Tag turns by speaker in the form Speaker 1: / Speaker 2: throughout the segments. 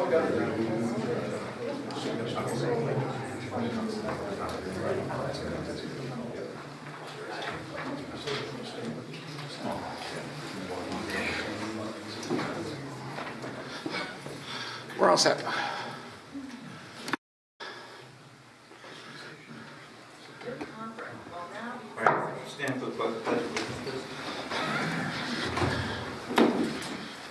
Speaker 1: We're all set.
Speaker 2: All right, stand for the pledge of allegiance, please.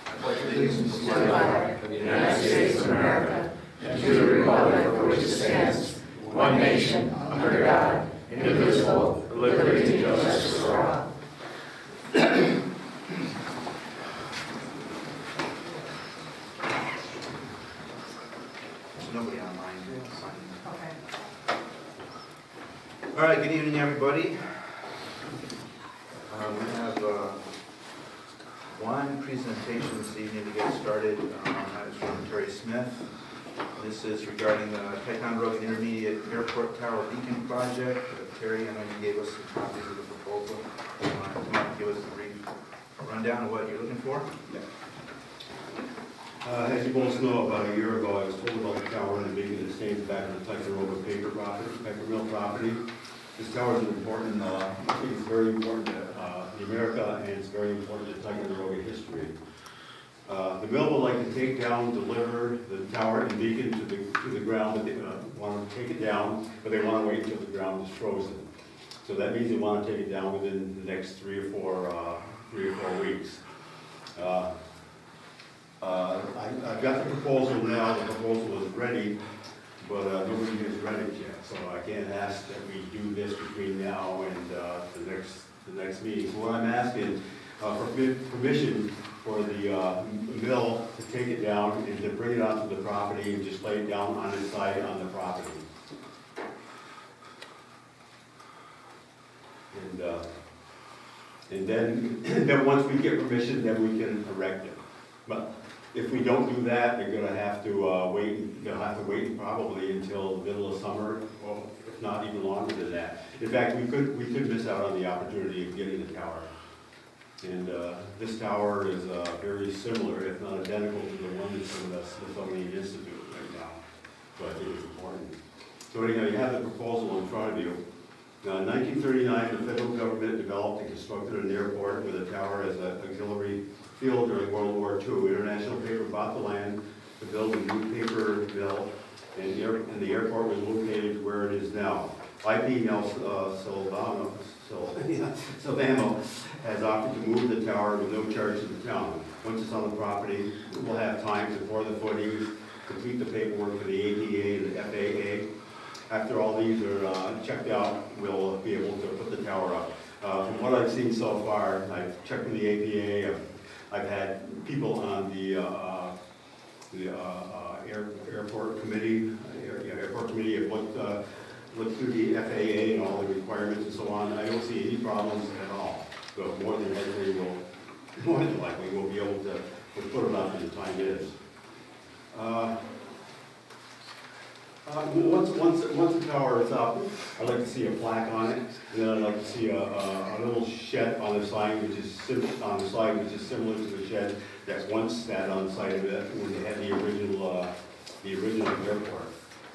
Speaker 2: I pledge allegiance to the flag
Speaker 3: of the United States of America and to the republic for which it stands, one nation, under God, indivisible, with liberty and justice for all.
Speaker 2: There's nobody online. Okay. All right, good evening, everybody. We have one presentation this evening to get started. That is from Terry Smith. This is regarding the Ticonderoga Intermediate Airport Tower Beacon Project. Terry, I know you gave us some copies of the proposal. You want to come up and give us a brief rundown of what you're looking for?
Speaker 4: Yeah. As you both know, about a year ago, I was told about the tower and the beacon that stands back in the Ticonderoga paper mill property. This tower is important. I think it's very important to America, and it's very important to Ticonderoga history. The mill would like to take down, deliver the tower and beacon to the ground, but they want to take it down, but they want to wait until the ground is frozen. So that means they want to take it down within the next 3 or 4 weeks. I've got the proposal now. The proposal is ready, but nobody has read it yet. So I can't ask that we do this between now and the next meeting. So what I'm asking for permission for the mill to take it down and to bring it onto the property and just lay it down on its side on the property. And then once we get permission, then we can erect it. But if we don't do that, they're going to have to wait. They'll have to wait probably until the middle of summer, or if not even longer than that. In fact, we could miss out on the opportunity of getting the tower. And this tower is very similar, if not identical, to the one that's in the Smithsonian Institute right now. So I think it's important. So anyhow, you have the proposal in front of you. Now, in 1939, the federal government developed and constructed an airport with a tower as an auxiliary field during World War II. International Paper bought the land to build a new paper mill, and the airport was located where it is now. IP now Silvano has offered to move the tower with no charge to the town. Once it's on the property, we'll have time to pour the footings, complete the paperwork for the APA and the FAA. After all these are checked out, we'll be able to put the tower up. From what I've seen so far, I've checked with the APA. I've had people on the airport committee. Airport committee have looked through the FAA and all the requirements and so on. I don't see any problems at all. So more than likely we'll be able to put it up in the time it is. Once the tower is up, I'd like to see a plaque on it, and then I'd like to see a little shed on the side, which is similar to the shed that once sat on the side of it when they had the original airport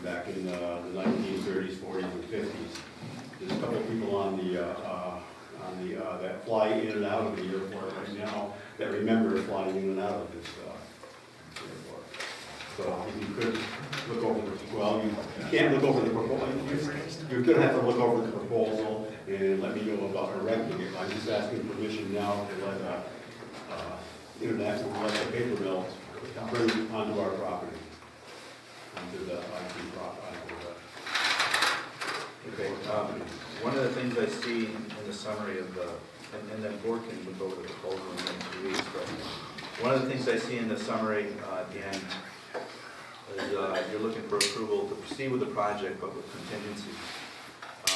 Speaker 4: back in the 1930s, 40s, and 50s. There's a couple of people on the that fly in and out of the airport right now that remember flying in and out of this airport. So if you could look over you can't look over the proposal. You're going to have to look over the proposal and let me know about erecting it. I'm just asking permission now to let the paper mill bring it onto our property, onto the IT property.
Speaker 2: Okay. One of the things I see in the summary of the, and then board can look over the proposal in the next 2 weeks, but one of the things I see in the summary at the end is you're looking for approval to proceed with the project, but with contingencies.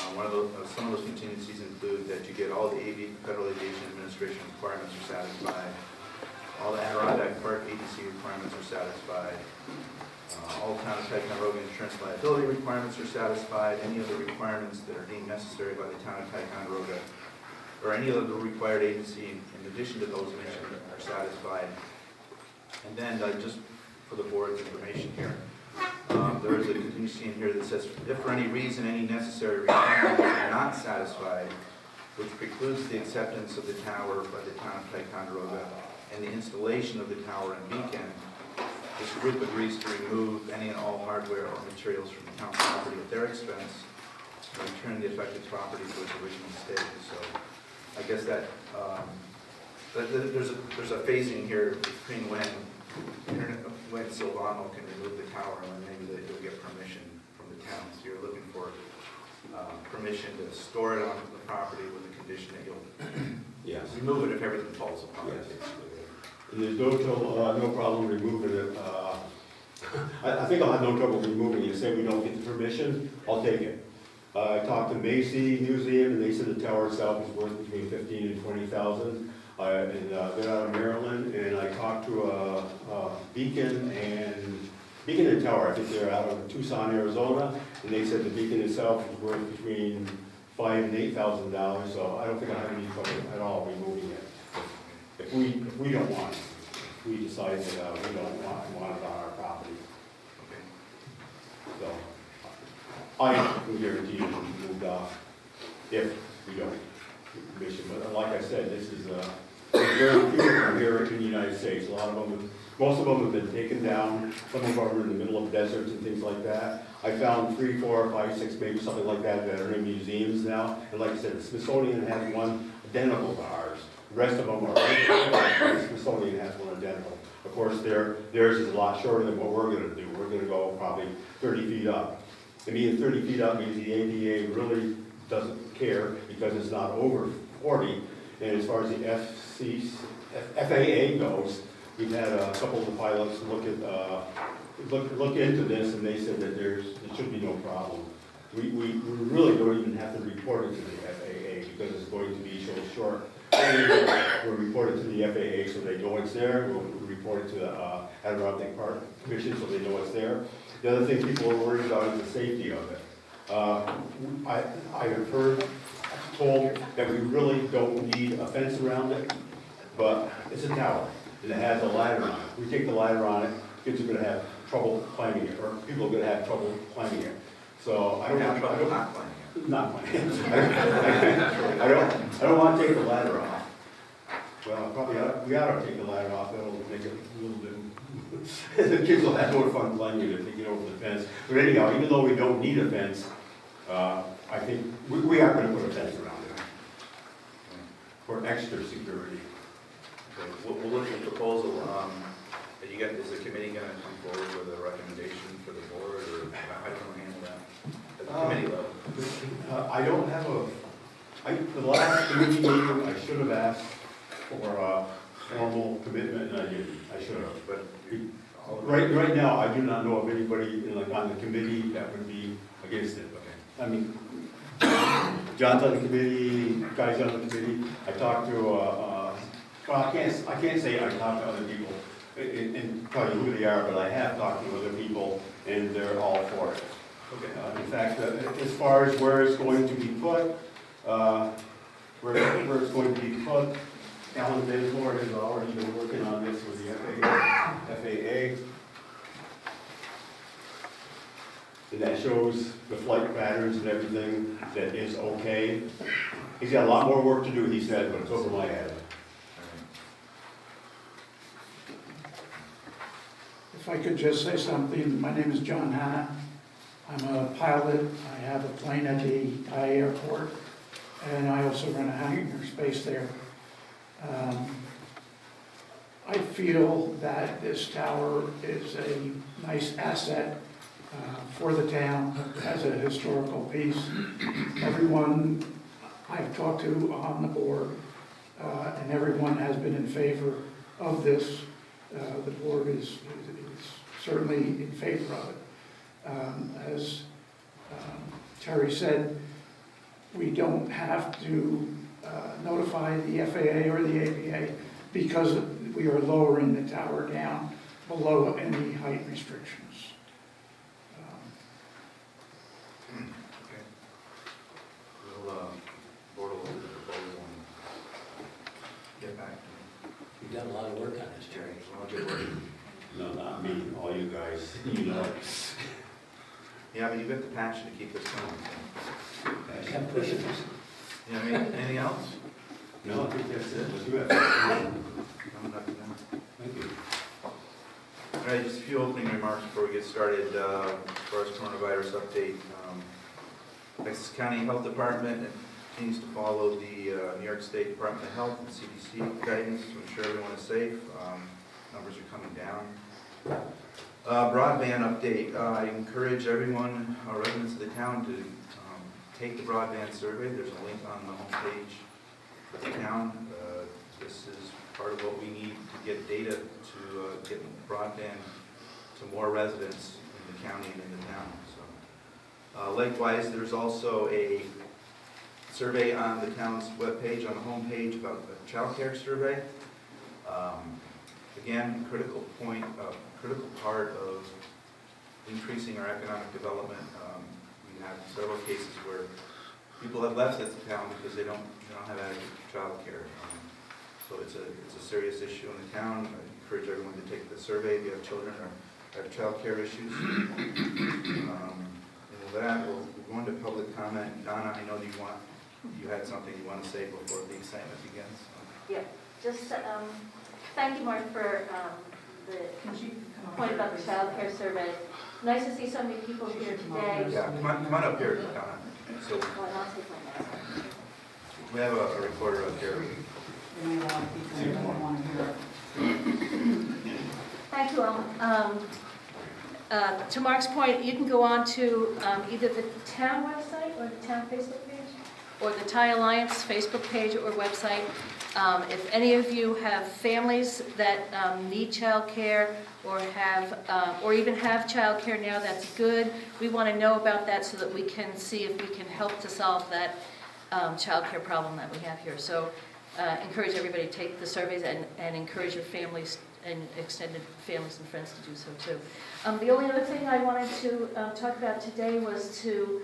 Speaker 2: Some of those contingencies include that you get all the Federal Aviation Administration requirements are satisfied, all the Adirondack Park ADC requirements are satisfied, all town of Ticonderoga insurance liability requirements are satisfied, any other requirements that are deemed necessary by the town of Ticonderoga, or any other required agency in addition to those mentioned are satisfied. And then just for the board's information here. There is a contingency in here that says, if for any reason any necessary requirements are not satisfied, which precludes the acceptance of the tower by the town of Ticonderoga and the installation of the tower and beacon, this group agrees to remove any and all hardware or materials from the town property at their expense and return the affected property to its original state. So I guess that, there's a phasing here between when Silvano can remove the tower and then maybe they'll get permission from the town. So you're looking for permission to store it on the property with the condition that you'll
Speaker 4: Yes.
Speaker 2: remove it if everything falls apart.
Speaker 4: Yes. And there's no problem removing it. I think I'll have no trouble removing it. Say we don't get the permission, I'll take it. I talked to Macy Museum, and they said the tower itself is worth between 15 and 20,000. And they're out of Maryland. And I talked to Beacon and Tower. I think they're out of Tucson, Arizona, and they said the beacon itself is worth between $5,000 and $8,000. So I don't think I have any trouble at all removing it. If we don't want it, if we decide that we don't want it on our property.
Speaker 2: Okay.
Speaker 4: So I can guarantee you it'll be moved off if we don't get permission. But like I said, this is very few of them here in the United States. A lot of them, most of them have been taken down. Some of them are in the middle of deserts and things like that. I found 3, 4, 5, 6, maybe something like that are in museums now. And like I said, the Smithsonian has one identical to ours. The rest of them are, the Smithsonian has one identical. Of course, theirs is a lot shorter than what we're going to do. We're going to go probably 30 feet up. And being 30 feet up means the ADA really doesn't care because it's not over 40. And as far as the FAA goes, we've had a couple of the pilots look into this, and they said that there should be no problem. We really don't even have to report it to the FAA because it's going to be so short. We'll report it to the FAA so they know it's there. We'll report it to the Adirondack Park Commission so they know it's there. The other thing people are worried about is the safety of it. I have told that we really don't need a fence around it, but it's a tower and it has a ladder on it. We take the ladder on it, kids are going to have trouble climbing it, or people are going to have trouble climbing it. So I don't
Speaker 2: Have
Speaker 4: want
Speaker 2: trouble not climbing it.
Speaker 4: not climbing it. I don't want to take the ladder off. Well, probably we ought to take the ladder off. That'll make it a little bit. The kids will have more fun climbing it if they get over the fence. But anyhow, even though we don't need a fence, I think we are going to put a fence around it for extra security.
Speaker 2: Okay. We'll look at the proposal. Is the committee going to come forward with a recommendation for the board, or how do you handle that at the committee level?
Speaker 4: I don't have the last committee meeting, I should have asked for a formal commitment, and I didn't. I should have. But right now, I do not know of anybody on the committee that would be against it.
Speaker 2: Okay.
Speaker 4: I mean, John's on the committee, guys on the committee. I talked to, well, I can't say I talked to other people and tell you who they are, but I have talked to other people, and they're all for it.
Speaker 2: Okay.
Speaker 4: In fact, as far as where it's going to be put, where it's going to be put, Alan Vanford has already been working on this with the FAA. And that shows the flight patterns and everything that is okay. He's got a lot more work to do, he said, but it's over my head.
Speaker 3: If I could just say something, my name is John Hanna. I'm a pilot. I have a plane at the Thai airport, and I also run a hangar space there. I feel that this tower is a nice asset for the town as a historical piece. Everyone I've talked to on the board, and everyone has been in favor of this. The board is certainly in favor of it. As Terry said, we don't have to notify the FAA or the APA because we are lowering the tower down below any height restrictions.
Speaker 2: Okay. Board will look at the proposal and get back to me.
Speaker 1: You've done a lot of work on this, Jerry.
Speaker 2: I'll get working.
Speaker 4: No, not me, all you guys, you know.
Speaker 2: Yeah, but you've got the passion to keep this going.
Speaker 1: And push it.
Speaker 2: You know, anything else?
Speaker 4: No, I think that's it. What you have?
Speaker 2: No, nothing else.
Speaker 4: Thank you.
Speaker 2: All right, just a few opening remarks before we get started. As far as coronavirus update, Texas County Health Department continues to follow the New York State Department of Health and CDC guidance to ensure everyone is safe. Numbers are coming down. Broadband update. I encourage everyone, residents of the town, to take the broadband survey. There's a link on the homepage for the town. This is part of what we need to get data to get broadband to more residents in the county and in the town. So, likewise, there's also a survey on the town's webpage, on the homepage, about the child care survey. Again, critical part of increasing our economic development. We have several cases where people have left the town because they don't have adequate child care. So it's a serious issue in the town. I encourage everyone to take the survey if you have children or have child care issues. And with that, we'll go into public comment. Donna, I know you had something you want to say before the excitement begins.
Speaker 5: Yeah, just thank you, Mark, for the point about the child care survey. Nice to see so many people here today.
Speaker 2: Yeah, come on up here, Donna. So
Speaker 5: Well, I'll take my mask off.
Speaker 2: we have a recorder up here.
Speaker 5: Thank you all. To Mark's point, you can go on to either the town website or the town Facebook page, or the Thai Alliance Facebook page or website. If any of you have families that need child care or or even have child care now, that's good. We want to know about that so that we can see if we can help to solve that child care problem that we have here. So encourage everybody to take the surveys and encourage your families and extended families and friends to do so too. The only other thing I wanted to talk about today was to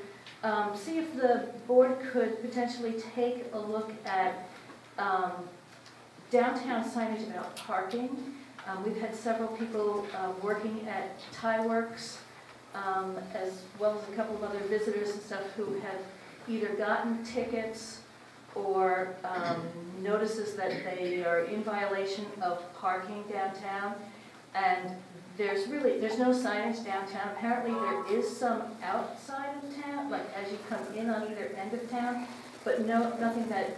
Speaker 5: see if the board could potentially take a look at downtown signage about parking. We've had several people working at Thai Works, as well as a couple of other visitors and stuff who have either gotten tickets or notices that they are in violation of parking downtown. And there's no signage downtown. Apparently there is some outside of town, like as you come in on either end of town, but nothing that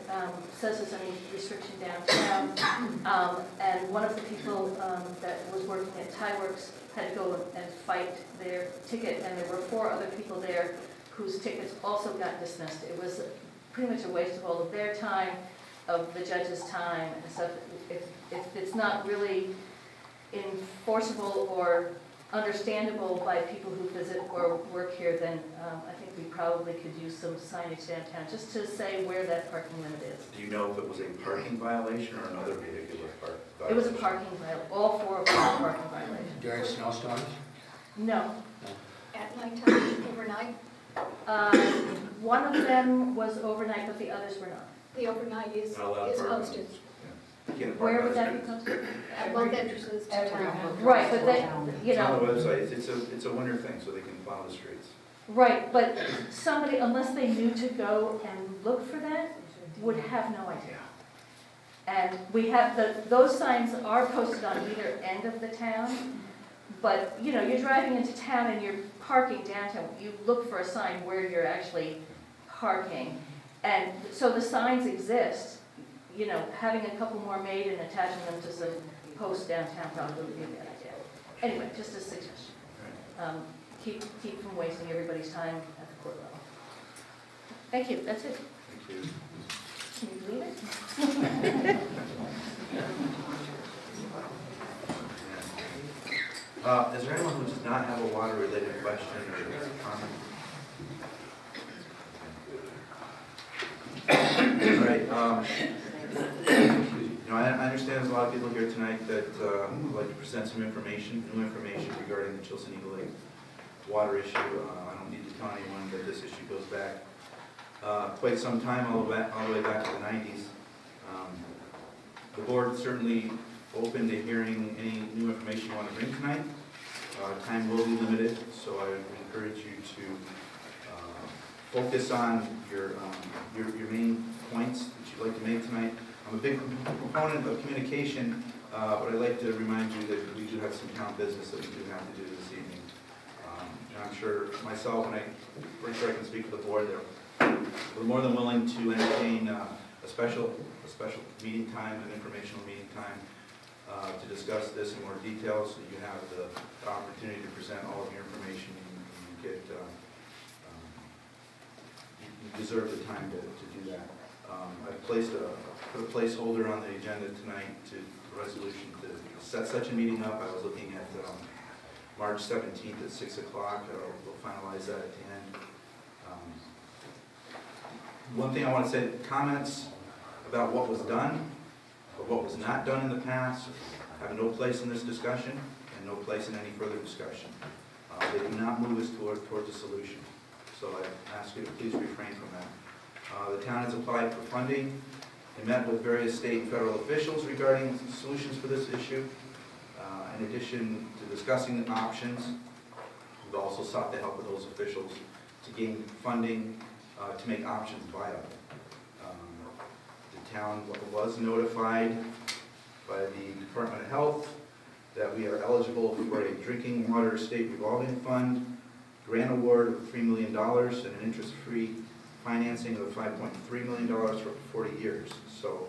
Speaker 5: says there's any restriction downtown. And one of the people that was working at Thai Works had to go and fight their ticket, and there were 4 other people there whose tickets also got dismissed. It was pretty much a waste of all of their time, of the judge's time and stuff. If it's not really enforceable or understandable by people who visit or work here, then I think we probably could use some signage downtown just to say where that parking limit is.
Speaker 2: Do you know if it was a parking violation or another vehicular violation?
Speaker 5: It was a parking violation. All 4 of them were parking violations.
Speaker 1: During snowstorms?
Speaker 5: No.
Speaker 6: At nighttime, overnight?
Speaker 5: One of them was overnight, but the others were not.
Speaker 6: The overnight is
Speaker 2: Not allowed parking.
Speaker 6: posted
Speaker 2: You can't park
Speaker 5: Where
Speaker 2: on
Speaker 5: would
Speaker 2: the
Speaker 5: that be
Speaker 2: street.
Speaker 5: posted?
Speaker 6: at both entrances to town.
Speaker 5: Right, but they, you
Speaker 2: It's on
Speaker 5: know,
Speaker 2: the website. It's a winter thing, so they can plow the streets.
Speaker 5: right, but somebody, unless they knew to go and look for that, would have no idea. And we have, those signs are posted on either end of the town, but, you know, you're driving into town and you're parking downtown, you look for a sign where you're actually parking. And so the signs exist, you know, having a couple more made and attaching them to some posts downtown probably would be a good idea. Anyway, just a suggestion. Keep from wasting everybody's time at the court level. Thank you, that's it.
Speaker 2: Thank you.
Speaker 5: Can you believe it?
Speaker 2: Is there anyone who does not have a water-related question or comment? All right. You know, I understand there's a lot of people here tonight that would like to present some information, new information regarding the Chilson Eagle Lake water issue. I don't need to tell anyone that this issue goes back quite some time, all the way back to the 90s. The board certainly open to hearing any new information you want to bring tonight. Time will be limited, so I would encourage you to focus on your main points that you'd like to make tonight. I'm a big proponent of communication, but I'd like to remind you that we do have some town business that we do have to do this evening. And I'm sure myself, and I'm pretty sure I can speak for the board there, we're more than willing to entertain a special meeting time, an informational meeting time, to discuss this in more detail, so you have the opportunity to present all of your information and get, you deserve the time to do that. I've put a placeholder on the agenda tonight to the resolution to set such a meeting up. I was looking at March 17th at 6 o'clock. We'll finalize that at the end. One thing I want to say, comments about what was done or what was not done in the past have no place in this discussion and no place in any further discussion. They do not move us towards a solution. So I ask you to please refrain from that. The town has applied for funding. They met with various state and federal officials regarding solutions for this issue. In addition to discussing the options, we've also sought the help of those officials to gain funding to make options viable. The town was notified by the Department of Health that we are eligible for a drinking water state revolving fund grant award of $3 million and an interest-free financing of $5.3 million for 40 years. So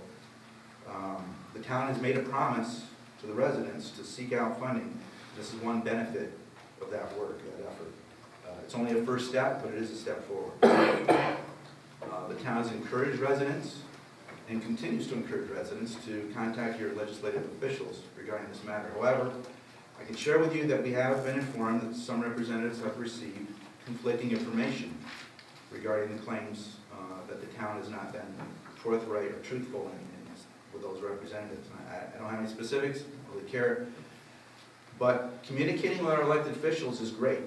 Speaker 2: the town has made a promise to the residents to seek out funding. This is one benefit of that work, that effort. It's only a first step, but it is a step forward. The town has encouraged residents and continues to encourage residents to contact your legislative officials regarding this matter. However, I can share with you that we have been informed that some representatives have received conflicting information regarding the claims that the town has not been forthright or truthful with those representatives. I don't have any specifics, I don't really care. But communicating with our elected officials is great.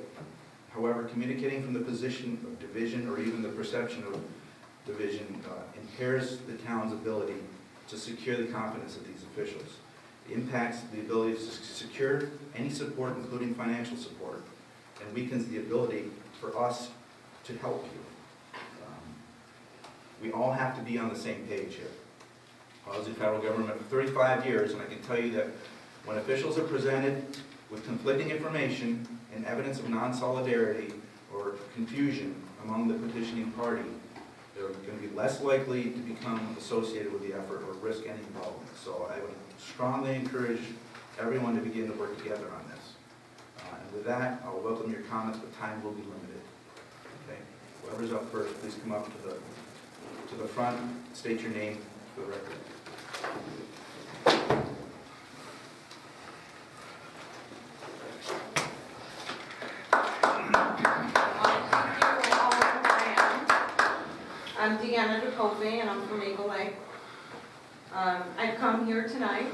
Speaker 2: However, communicating from the position of division or even the perception of division impairs the town's ability to secure the confidence of these officials. It impacts the ability to secure any support, including financial support, and weakens the ability for us to help you. We all have to be on the same page here. I was in federal government for 35 years, and I can tell you that when officials are presented with conflicting information and evidence of non-solidarity or confusion among the petitioning party, they're going to be less likely to become associated with the effort or risk any involvement. So I would strongly encourage everyone to begin to work together on this. And with that, I'll welcome your comments, but time will be limited. Okay? Whoever's up first, please come up to the front, state your name for the record.
Speaker 1: I'm Deanna DeCope, and I'm from Eagle Lake. I've come here tonight.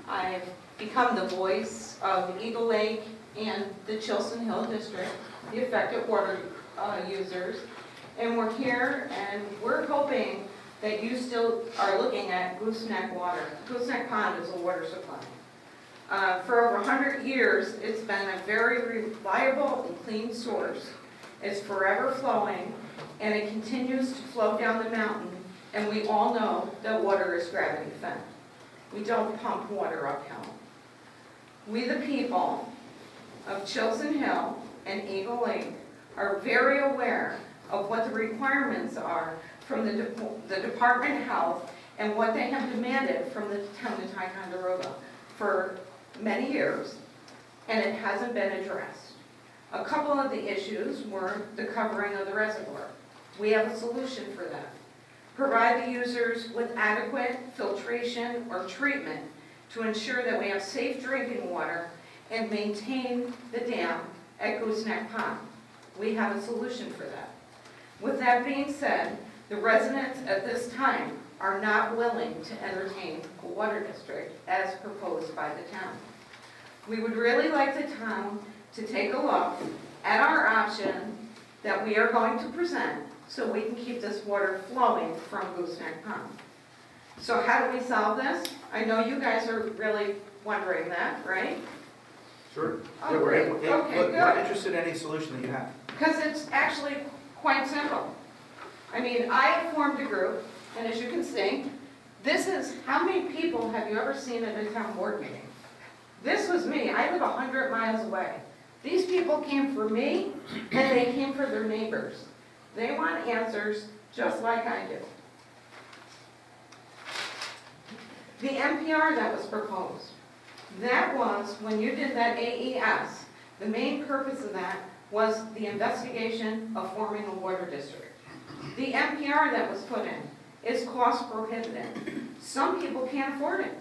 Speaker 1: I've become the voice of Eagle Lake and the Chilson Hill District, the affected water users. And we're here, and we're hoping that you still are looking at Gooseneck water. Gooseneck Pond is a water supply. For over 100 years, it's been a very reliable and clean source. It's forever flowing, and it continues to flow down the mountain, and we all know that water is gravity fed. We don't pump water uphill. We, the people of Chilson Hill and Eagle Lake, are very aware of what the requirements are from the Department of Health and what they have demanded from the town of Ticonderoga for many years, and it hasn't been addressed. A couple of the issues were the covering of the reservoir. We have a solution for that. Provide the users with adequate filtration or treatment to ensure that we have safe drinking water and maintain the dam at Gooseneck Pond. We have a solution for that. With that being said, the residents at this time are not willing to entertain a water district as proposed by the town. We would really like the town to take a look at our option that we are going to present so we can keep this water flowing from Gooseneck Pond. So how do we solve this? I know you guys are really wondering that, right?
Speaker 2: Sure.
Speaker 1: Oh,
Speaker 2: Yeah,
Speaker 1: great.
Speaker 2: look,
Speaker 1: Okay,
Speaker 2: we're
Speaker 1: good.
Speaker 2: interested in any solution that you have.
Speaker 1: Because it's actually quite simple. I mean, I have formed a group, and as you can see, this is, how many people have you ever seen at a town board meeting? This was me. I live 100 miles away. These people came for me, and they came for their neighbors. They want answers just like I do. The NPR that was proposed, that was, when you did that AES, the main purpose of that was the investigation of forming a water district. The NPR that was put in is cost prohibitive. Some people can't afford it.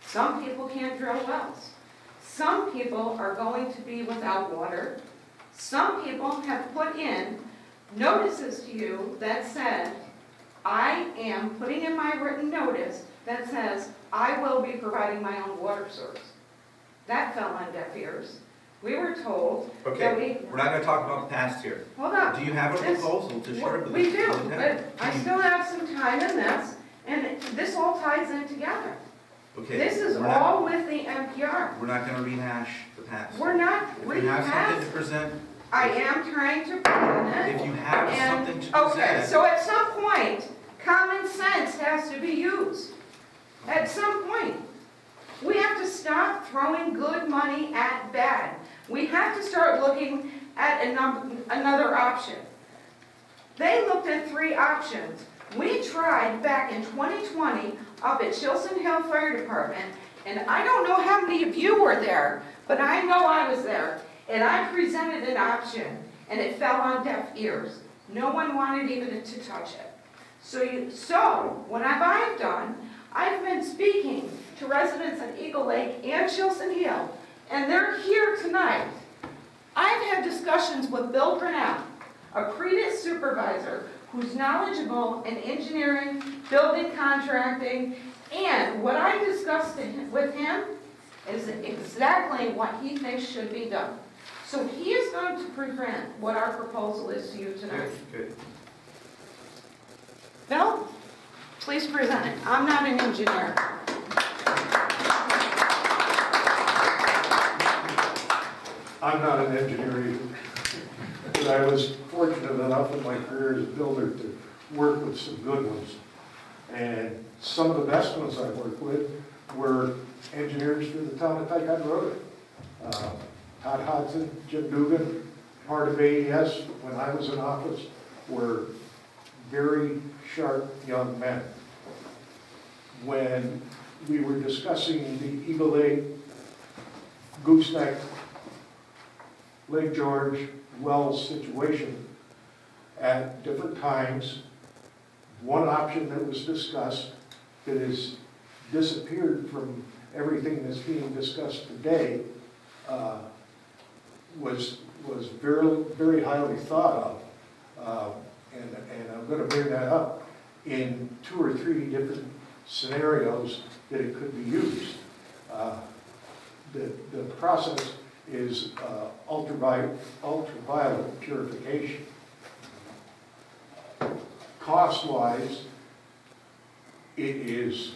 Speaker 1: Some people can't drill wells. Some people are going to be without water. Some people have put in notices to you that said, I am putting in my written notice that says, I will be providing my own water source. That fell on deaf ears. We were told that
Speaker 2: Okay, we're not gonna talk about the past here.
Speaker 1: hold on.
Speaker 2: Do you have a
Speaker 1: This-
Speaker 2: proposal to share with us?
Speaker 1: We do, but I still have some time in this, and this all ties in together.
Speaker 2: Okay.
Speaker 1: This is
Speaker 2: we're not-
Speaker 1: all with the NPR.
Speaker 2: We're not gonna rehash the past.
Speaker 1: We're not
Speaker 2: If you have something
Speaker 1: rehash.
Speaker 2: to present,
Speaker 1: I am trying to present it.
Speaker 2: if you have
Speaker 1: And-
Speaker 2: something to
Speaker 1: Okay,
Speaker 2: present,
Speaker 1: so at some point, common sense has to be used. At some point. We have to stop throwing good money at bad. We have to start looking at another option. They looked at 3 options. We tried back in 2020 up at Chilson Hill Fire Department, and I don't know how many of you were there, but I know I was there, and I presented an option, and it fell on deaf ears. No one wanted even to touch it. So what have I done? I've been speaking to residents at Eagle Lake and Chilson Hill, and they're here tonight. I've had discussions with Bill Brunel, a Credit supervisor who's knowledgeable in engineering, building contracting, and what I discussed with him is exactly what he thinks should be done. So he is going to present what our proposal is to you tonight.
Speaker 2: good.
Speaker 1: Bill, please present it. I'm not an engineer.
Speaker 7: I'm not an engineer either, but I was fortunate enough in my career as a builder to work with some good ones. And some of the best ones I worked with were engineers for the town of Ticonderoga. Todd Hodson, Jim Dugan, part of AES when I was in office, were very sharp young men. When we were discussing the Eagle Lake, Gooseneck, Lake George Wells situation at different times, one option that was discussed that has disappeared from everything that's being discussed today was very, very highly thought of. And I'm going to bring that up in 2 or 3 different scenarios that it could be used. The process is ultraviolet purification. Cost-wise, it is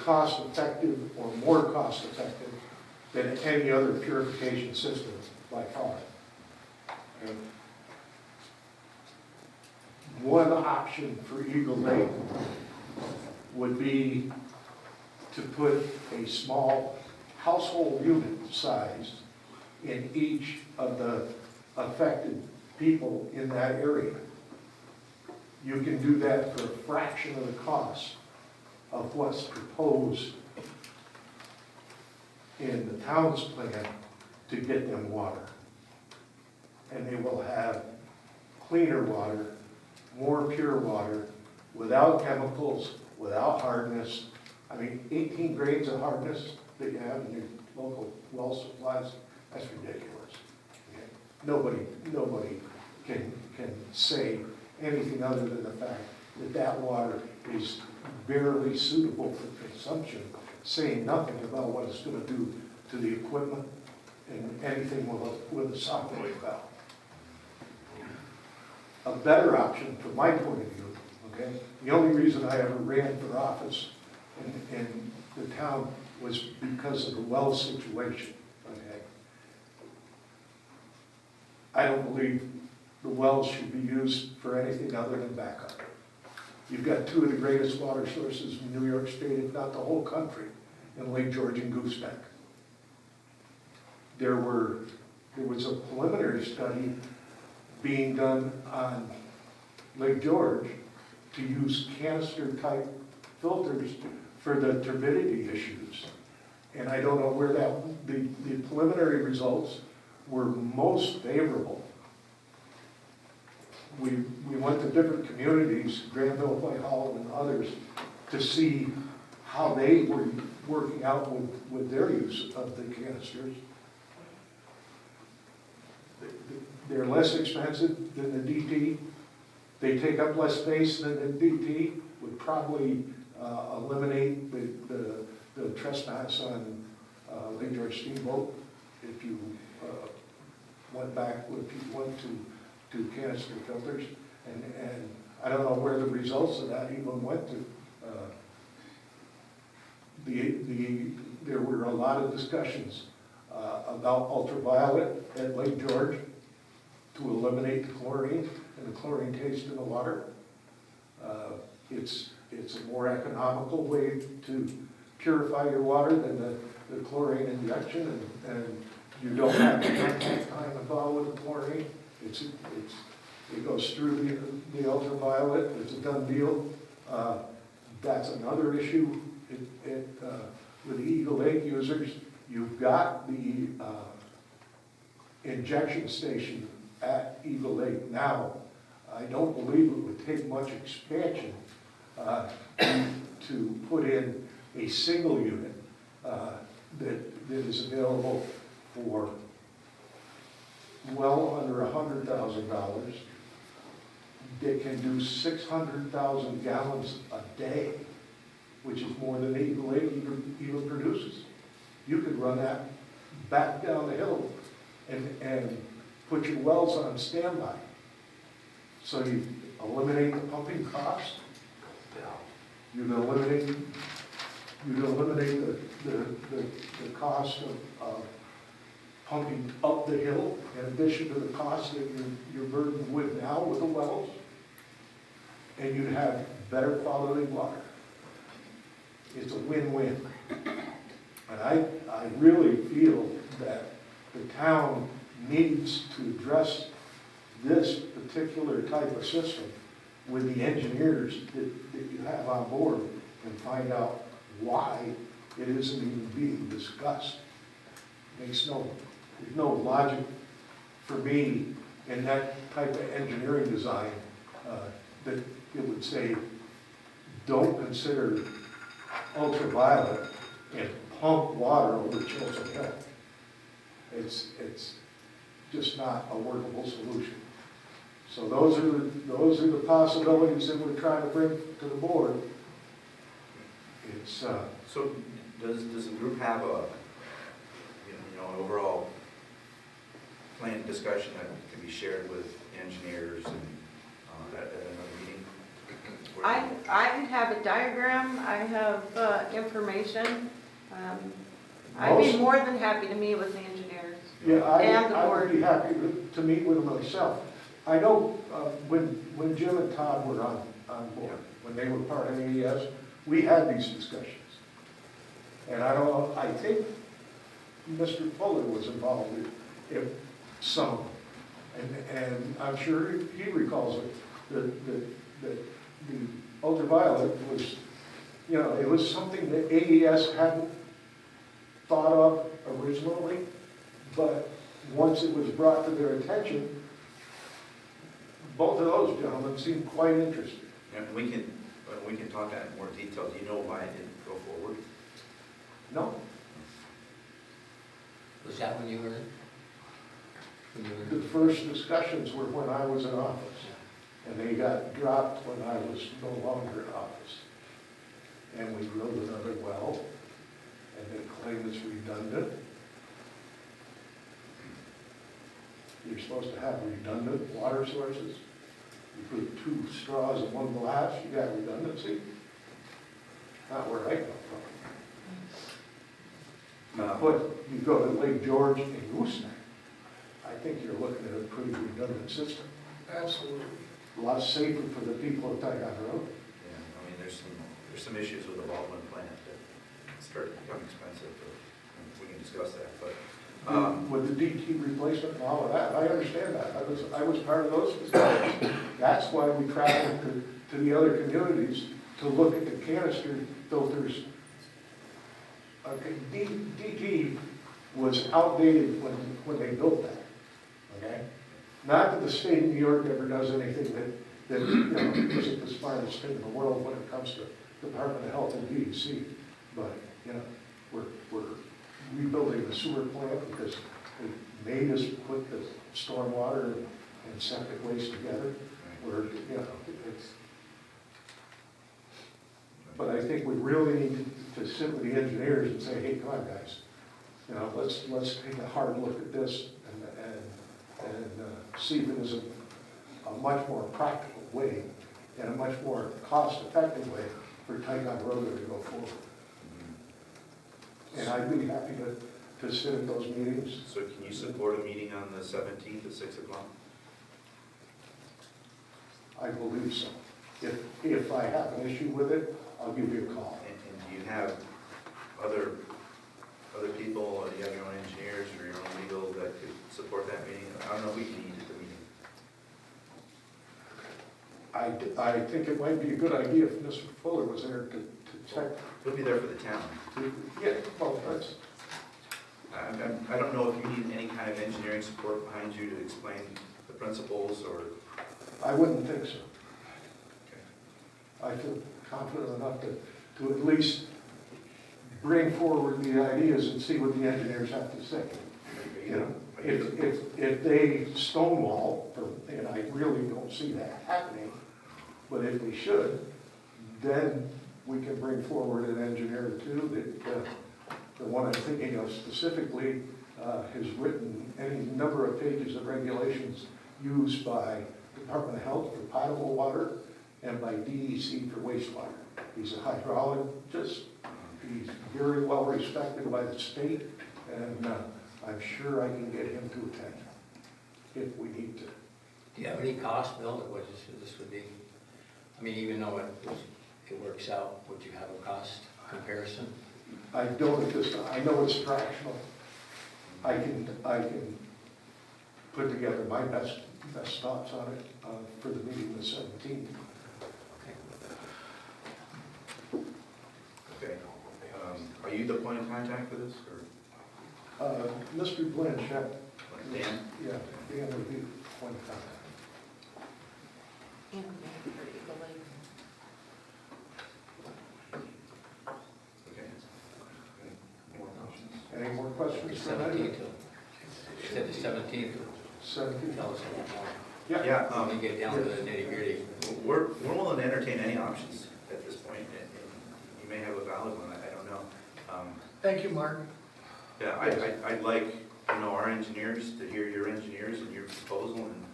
Speaker 7: cost-effective or more cost-effective than any other purification system by far. And one option for Eagle Lake would be to put a small household unit size in each of the affected people in that area. You can do that for a fraction of the cost of what's proposed in the town's plan to get them water. And they will have cleaner water, more pure water, without chemicals, without hardness. I mean, 18 grades of hardness that you have in your local well supplies, that's ridiculous. Okay? Nobody can say anything other than the fact that that water is barely suitable for consumption, saying nothing about what it's going to do to the equipment and anything with a solenoid valve. A better option, from my point of view, okay? The only reason I ever ran for office in the town was because of the well situation, okay? I don't believe the wells should be used for anything other than backup. You've got two of the greatest water sources in New York State, if not the whole country, in Lake George and Gooseneck. There was a preliminary study being done on Lake George to use canister-type filters for the turbidity issues. And I don't know where the preliminary results were most favorable. We went to different communities, Granville, Whitehall, and others, to see how they were working out with their use of the canisters. They're less expensive than the DT. They take up less space than the DT, would probably eliminate the trespass on Lake George Steamboat if you went to canister filters. And I don't know where the results of that even went to. There were a lot of discussions about ultraviolet at Lake George to eliminate the chlorine and the chlorine taste in the water. It's a more economical way to purify your water than the chlorine injection, and you don't have contact time involved with the chlorine. It goes through the ultraviolet, it's a done deal. That's another issue with the Eagle Lake users. You've got the injection station at Eagle Lake now. I don't believe it would take much expansion to put in a single unit that is available for well under $100,000. That can do 600,000 gallons a day, which is more than Eagle Lake even produces. You could run that back down the hill and put your wells on standby. So you eliminate the pumping cost. You'd eliminate the cost of pumping up the hill, in addition to the cost that you're burdened with now with the wells. And you'd have better quality water. It's a win-win. And I really feel that the town needs to address this particular type of system with the engineers that you have on board and find out why it isn't even being discussed. There's no logic for me in that type of engineering design that it would say, don't consider ultraviolet and pump water over Chilson Hill. It's just not a workable solution. So those are the possibilities that we're trying to bring to the board. It's
Speaker 2: So does the group have a, an overall plan discussion that can be shared with engineers and at another meeting?
Speaker 1: I have a diagram, I have information. I'd be more than happy to meet with the engineers.
Speaker 7: Yeah,
Speaker 1: And the
Speaker 7: I
Speaker 1: board.
Speaker 7: would be happy to meet with them myself. I know when Jim and Todd were on board, when they were part of AES, we had these discussions. And I think Mr. Fuller was involved in some of them. And I'm sure he recalls it, that the ultraviolet was, it was something that AES hadn't thought of originally, but once it was brought to their attention, both of those gentlemen seemed quite interested.
Speaker 2: And we can talk that in more detail. Do you know why it didn't go forward?
Speaker 7: No,
Speaker 8: Was that when you were?
Speaker 7: the first discussions were when I was in office, and they got dropped when I was no longer in office. And we drilled another well, and they claim it's redundant. You're supposed to have redundant water sources. You with 2 straws and 1 glass, you got redundancy. Not where I come from. But you go to Lake George and Gooseneck, I think you're looking at a pretty redundant system.
Speaker 3: Absolutely.
Speaker 7: A lot safer for the people of Ticonderoga.
Speaker 2: Yeah, I mean, there's some issues with the Baldwin plant that start to become expensive, but we can discuss that, but,
Speaker 7: With the DT replacement and all of that, I understand that. I was part of those discussions. That's why we traveled to the other communities to look at the canister filters. Okay, DT was outdated when they built that, okay? Not that the state of New York ever does anything that isn't the smartest thing in the world when it comes to Department of Health and DEC, but, we're rebuilding the sewer plant because they made us put the stormwater and septic waste together, it's. But I think we really need to sit with the engineers and say, hey, come on, guys, let's take a hard look at this and see if it is a much more practical way and a much more cost-effective way for Ticonderoga to go forward. And I'd be happy to sit at those meetings.
Speaker 2: so can you support a meeting on the 17th at 6 o'clock?
Speaker 7: I believe so. If I have an issue with it, I'll give you a call.
Speaker 2: And do you have other people, or do you have your own engineers or your own legal that could support that meeting? I don't know if we can eat at the meeting.
Speaker 7: I think it might be a good idea if Mr. Fuller was there to check.
Speaker 2: We'll be there for the town.
Speaker 7: Yeah, well, that's,
Speaker 2: I don't know if you need any kind of engineering support behind you to explain the principles, or,
Speaker 7: I wouldn't think so.
Speaker 2: okay.
Speaker 7: I feel confident enough to at least bring forward the ideas and see what the engineers have to say. If they stonewall, and I really don't see that happening, but if they should, then we can bring forward an engineer or two. The one I'm thinking of specifically has written any number of pages of regulations used by Department of Health for potable water and by DEC for wastewater. He's a hydrologist. He's very well respected by the state, and I'm sure I can get him to attend if we need to.
Speaker 8: Do you have any cost, Bill, of what this would be? I mean, even though it works out, would you have a cost comparison?
Speaker 7: I don't at this time. I know it's fractional. I can put together my best thoughts on it for the meeting the 17th.
Speaker 2: Okay. Are you the point of contact for this, or
Speaker 7: Mr. Blanchett,
Speaker 2: Dan?
Speaker 7: yeah, Dan would be point of contact.
Speaker 2: Okay. More questions?
Speaker 7: Any more questions for that?
Speaker 8: 17th, you said the 17th,
Speaker 7: 17th?
Speaker 8: tell us a lot more.
Speaker 7: Yeah.
Speaker 2: Yeah,
Speaker 8: When you get down to the nitty gritty.
Speaker 2: we're willing to entertain any options at this point, and you may have a valid one, I don't know.
Speaker 3: Thank you, Mark.
Speaker 2: Yeah, I'd like, our engineers to hear your engineers and your proposal, and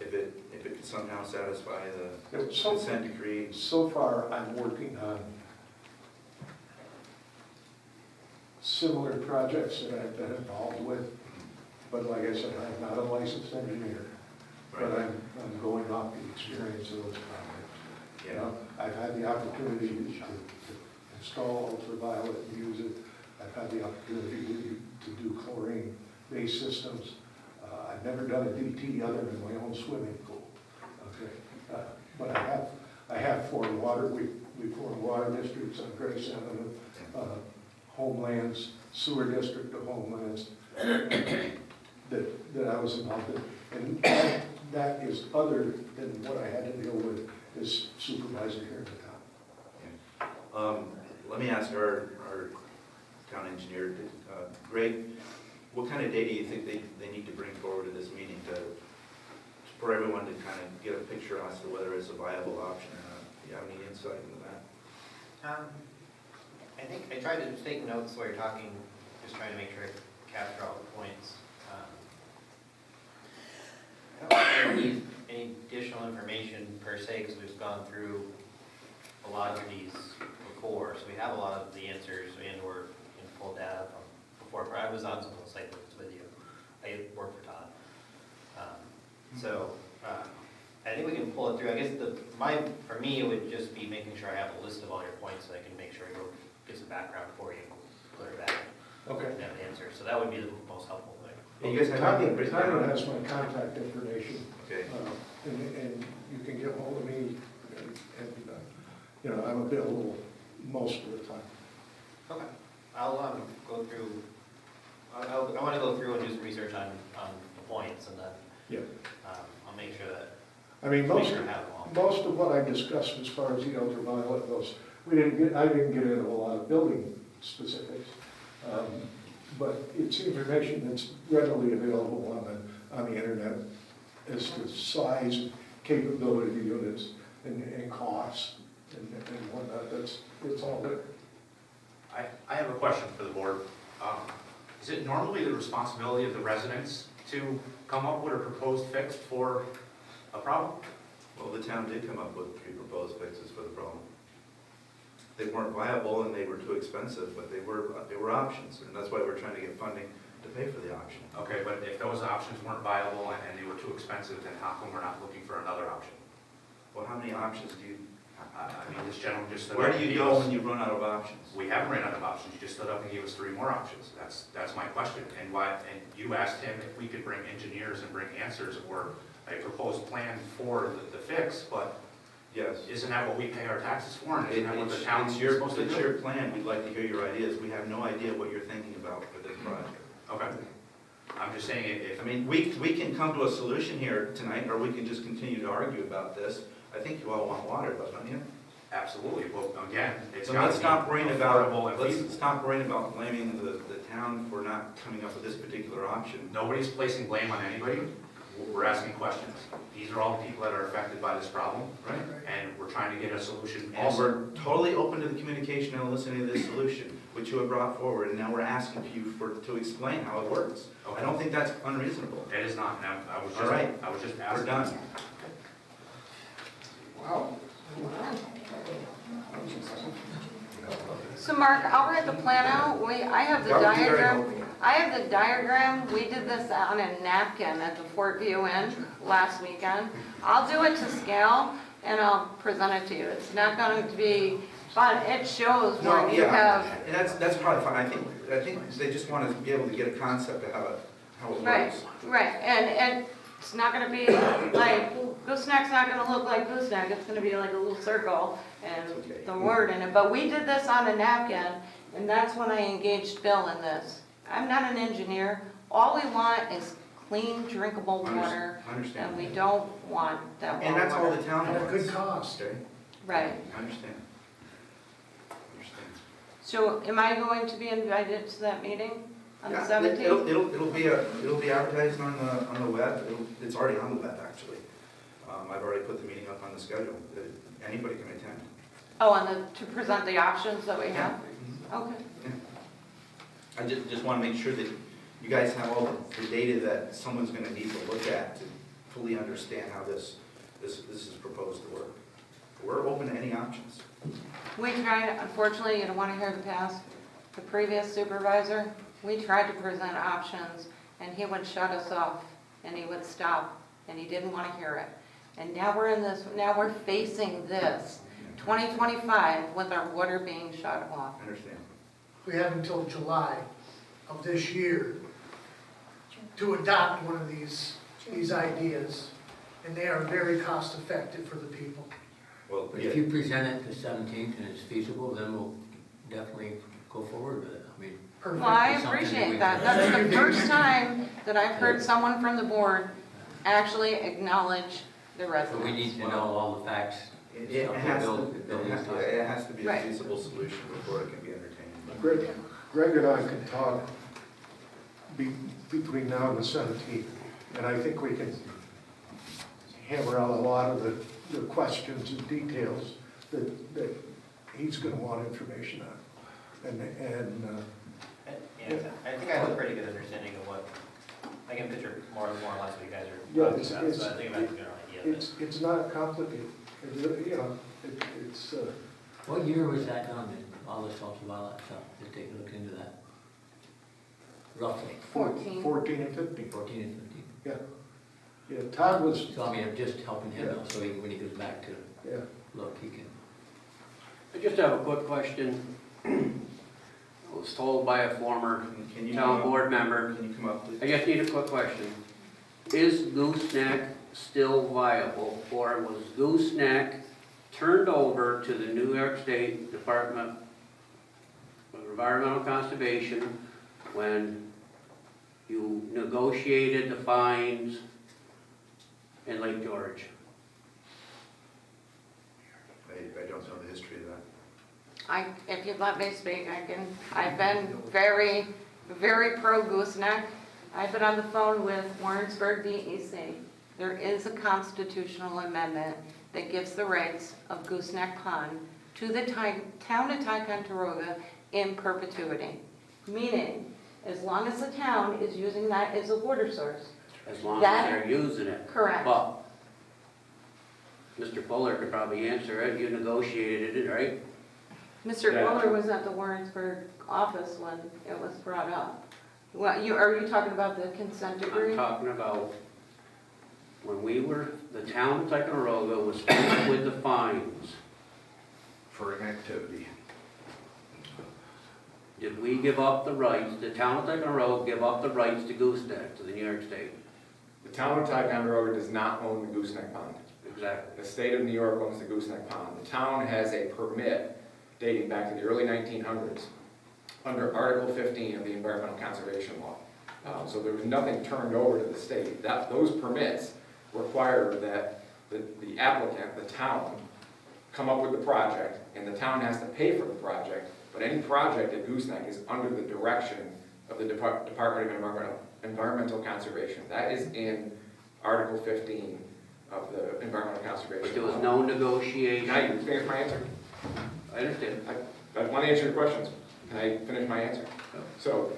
Speaker 2: if it could somehow satisfy the consent decree.
Speaker 7: So far, I'm working on similar projects that I've been involved with, but like I said, I'm not a licensed engineer, but I'm going off the experience of those projects. I've had the opportunity to install ultraviolet and use it. I've had the opportunity to do chlorine-based systems. I've never done a DT other than my own swimming pool. Okay, but I have formed water. We formed water districts on Grace Avenue, Homelands, sewer district of Homelands that I was involved in, and that is other than what I had to deal with as supervisor here in the town.
Speaker 2: Let me ask our town engineer, Greg, what kind of data do you think they need to bring forward to this meeting for everyone to kind of get a picture as to whether it's a viable option or not? Do you have any insight into that?
Speaker 9: I think I tried to take notes while you're talking, just trying to make sure I capture all the points. I don't think I need any additional information per se, because we've gone through a lot of these before, so we have a lot of the answers and/or full data from before. I was on some of the site visits with you. I work for Todd. I think we can pull it through. I guess for me, it would just be making sure I have a list of all your points so I can make sure I go get some background for you and put it back
Speaker 7: Okay.
Speaker 9: and have answers. So that would be the most helpful thing.
Speaker 2: You guys have anything written
Speaker 7: Tyler
Speaker 2: down?
Speaker 7: has my contact information,
Speaker 2: Okay.
Speaker 7: and you can get hold of me, I'm available most of the time.
Speaker 9: Okay. I'll go through, I want to go through and do some research on the points, and then
Speaker 7: Yeah.
Speaker 9: I'll make sure that,
Speaker 7: I mean,
Speaker 9: make sure I have them all.
Speaker 7: most of what I discussed as far as the ultraviolet goes, I didn't get into a lot of building specifics. But it's information that's readily available on the internet as to size, capability of the units, and cost, and whatnot. It's all there.
Speaker 10: I have a question for the board. Is it normally the responsibility of the residents to come up with a proposed fix for a problem?
Speaker 2: Well, the town did come up with 3 proposed fixes for the problem. They weren't viable and they were too expensive, but they were options, and that's why we're trying to get funding to pay for the option.
Speaker 10: Okay, but if those options weren't viable and they were too expensive, then how come we're not looking for another option?
Speaker 2: Well, how many options do you,
Speaker 10: I mean, this gentleman just stood
Speaker 2: where
Speaker 10: up
Speaker 2: do
Speaker 10: and
Speaker 2: you
Speaker 10: gave
Speaker 2: go
Speaker 10: us-
Speaker 2: when you run out of options?
Speaker 10: We haven't ran out of options. You just stood up and gave us 3 more options. That's my question. And you asked him if we could bring engineers and bring answers or a proposed plan for the fix, but
Speaker 2: Yes.
Speaker 10: isn't that what we pay our taxes for? And isn't that what the
Speaker 2: It's
Speaker 10: town is supposed to do?
Speaker 2: It's your plan, we'd like to hear your ideas, we have no idea what you're thinking about for this project.
Speaker 10: Okay. I'm just saying, if
Speaker 2: I mean, we can come to a solution here tonight, or we can just continue to argue about this. I think you all want water, don't you?
Speaker 10: absolutely, well, again, it's
Speaker 2: So
Speaker 10: got to
Speaker 2: let's
Speaker 10: be
Speaker 2: stop worrying
Speaker 10: affordable
Speaker 2: about,
Speaker 10: and
Speaker 2: let's
Speaker 10: feasible.
Speaker 2: stop worrying about blaming the town for not coming up with this particular option.
Speaker 10: Nobody's placing blame on anybody. We're asking questions. These are all the people that are affected by this problem,
Speaker 2: Right.
Speaker 10: and we're trying to get a solution.
Speaker 2: And we're totally open to the communication and listening to this solution, which you have brought forward, and now we're asking you to explain how it works. I don't think that's unreasonable.
Speaker 10: It is not, now, I was
Speaker 2: All right.
Speaker 10: just
Speaker 2: We're
Speaker 10: asking.
Speaker 2: done.
Speaker 3: Wow.
Speaker 1: So Mark, I'll write the plan out. I have the
Speaker 2: That would be very
Speaker 1: diagram.
Speaker 2: helpful.
Speaker 1: I have the diagram. We did this on a napkin at the Fort View Inn last weekend. I'll do it to scale and I'll present it to you. It's not going to be, but it shows
Speaker 2: No,
Speaker 1: where you
Speaker 2: yeah,
Speaker 1: have,
Speaker 2: and that's probably fine. I think they just want to be able to get a concept of how it
Speaker 1: right,
Speaker 2: works.
Speaker 1: right. And it's not going to be like, gooseneck's not going to look like gooseneck. It's going to be like a little circle and
Speaker 2: Okay.
Speaker 1: the word in it. But we did this on a napkin and that's when I engaged Bill in this. I'm not an engineer. All we want is clean, drinkable water,
Speaker 2: I understand.
Speaker 1: and we don't want that water.
Speaker 2: And that's all the town
Speaker 3: At a
Speaker 2: wants.
Speaker 3: good cost.
Speaker 2: Okay,
Speaker 1: Right.
Speaker 2: I understand. Understand.
Speaker 1: So am I going to be invited to that meeting on the
Speaker 2: Yeah,
Speaker 1: 17th?
Speaker 2: It'll be advertised on the web. It's already on the web, actually. I've already put the meeting up on the schedule. Anybody can attend.
Speaker 1: Oh, and to present the options that we have? Okay.
Speaker 2: I just want to make sure that you guys have all the data that someone's going to need to look at to fully understand how this is proposed to work. We're open to any options.
Speaker 1: We tried, unfortunately, you don't want to hear the past. The previous supervisor, we tried to present options, and he would shut us off, and he would stop, and he didn't want to hear it. And now we're facing this, 2025, with our water being shut off.
Speaker 2: I understand.
Speaker 11: We have until July of this year to adopt one of these ideas, and they are very cost effective for the people.
Speaker 2: Well,
Speaker 8: But
Speaker 2: yeah,
Speaker 8: if you present it the 17th and it's feasible, then we'll definitely go forward with it. I mean,
Speaker 11: Perfect.
Speaker 1: Well, I
Speaker 8: Something that we
Speaker 1: appreciate
Speaker 8: can-
Speaker 1: that. That's the first time that I've heard someone from the board actually acknowledge the
Speaker 8: so
Speaker 1: residents.
Speaker 8: we need to know all the facts.
Speaker 2: it
Speaker 8: stuff
Speaker 2: has
Speaker 8: that
Speaker 2: to,
Speaker 8: Bill needs to-
Speaker 2: it has to be a
Speaker 1: Right.
Speaker 2: feasible solution before it can be entertained.
Speaker 7: Greg and I can talk between now and the 17th, and I think we can hammer out a lot of the questions and details that he's going to want information on.
Speaker 9: Yeah, I think I have a pretty good understanding of what, I can picture more or less what you guys are
Speaker 7: Yeah,
Speaker 9: talking
Speaker 7: it's-
Speaker 9: about, so I think I have a good idea. it.
Speaker 7: It's not complicated. You know, it's,
Speaker 8: What year was that done, and all this talks about that stuff, just take a look into that? Roughly,
Speaker 1: 14.
Speaker 7: 14 and 15.
Speaker 8: 14 and 15.
Speaker 7: Yeah. Yeah, Todd was,
Speaker 8: So I mean, I'm just helping him out, so when he goes back to
Speaker 7: yeah.
Speaker 8: look, he can.
Speaker 12: I just have a quick question. I was told by a former
Speaker 2: Can you
Speaker 12: town
Speaker 2: come up?
Speaker 12: board member,
Speaker 2: Can you come up, please?
Speaker 12: I just need a quick question. Is Gooseneck still viable, or was Gooseneck turned over to the New York State Department of Environmental Conservation when you negotiated the fines in Lake George?
Speaker 2: I don't know the history of that.
Speaker 1: If you'd let me speak, I've been very, very pro gooseneck. I've been on the phone with Warrensburg DEC. There is a constitutional amendment that gives the rights of Gooseneck Pond to the town of Ticonderoga in perpetuity. Meaning, as long as the town is using that as a water source.
Speaker 12: As long as
Speaker 1: That-
Speaker 12: they're using it.
Speaker 1: Correct.
Speaker 12: But Mr. Fuller could probably answer it. You negotiated it, right?
Speaker 1: Mr.
Speaker 12: Yeah.
Speaker 1: Fuller was at the Warrensburg office when it was brought up. Well, are you talking about the consent decree?
Speaker 12: I'm talking about when we were, the town of Ticonderoga was faced with the fines.
Speaker 2: For inactivity.
Speaker 12: Did we give up the rights, the town of Ticonderoga give up the rights to Gooseneck to the New York State?
Speaker 13: The town of Ticonderoga does not own the Gooseneck Pond.
Speaker 12: Exactly.
Speaker 13: The state of New York owns the Gooseneck Pond. The town has a permit dating back to the early 1900s under Article 15 of the Environmental Conservation Law. So there was nothing turned over to the state. Those permits require that the applicant, the town, come up with the project, and the town has to pay for the project, but any project at Gooseneck is under the direction of the Department of Environmental Conservation. That is in Article 15 of the Environmental Conservation Law.
Speaker 12: But there was no negotiation.
Speaker 13: Can I finish my answer?
Speaker 12: I understand.
Speaker 13: I want to answer your questions. Can I finish my answer? So,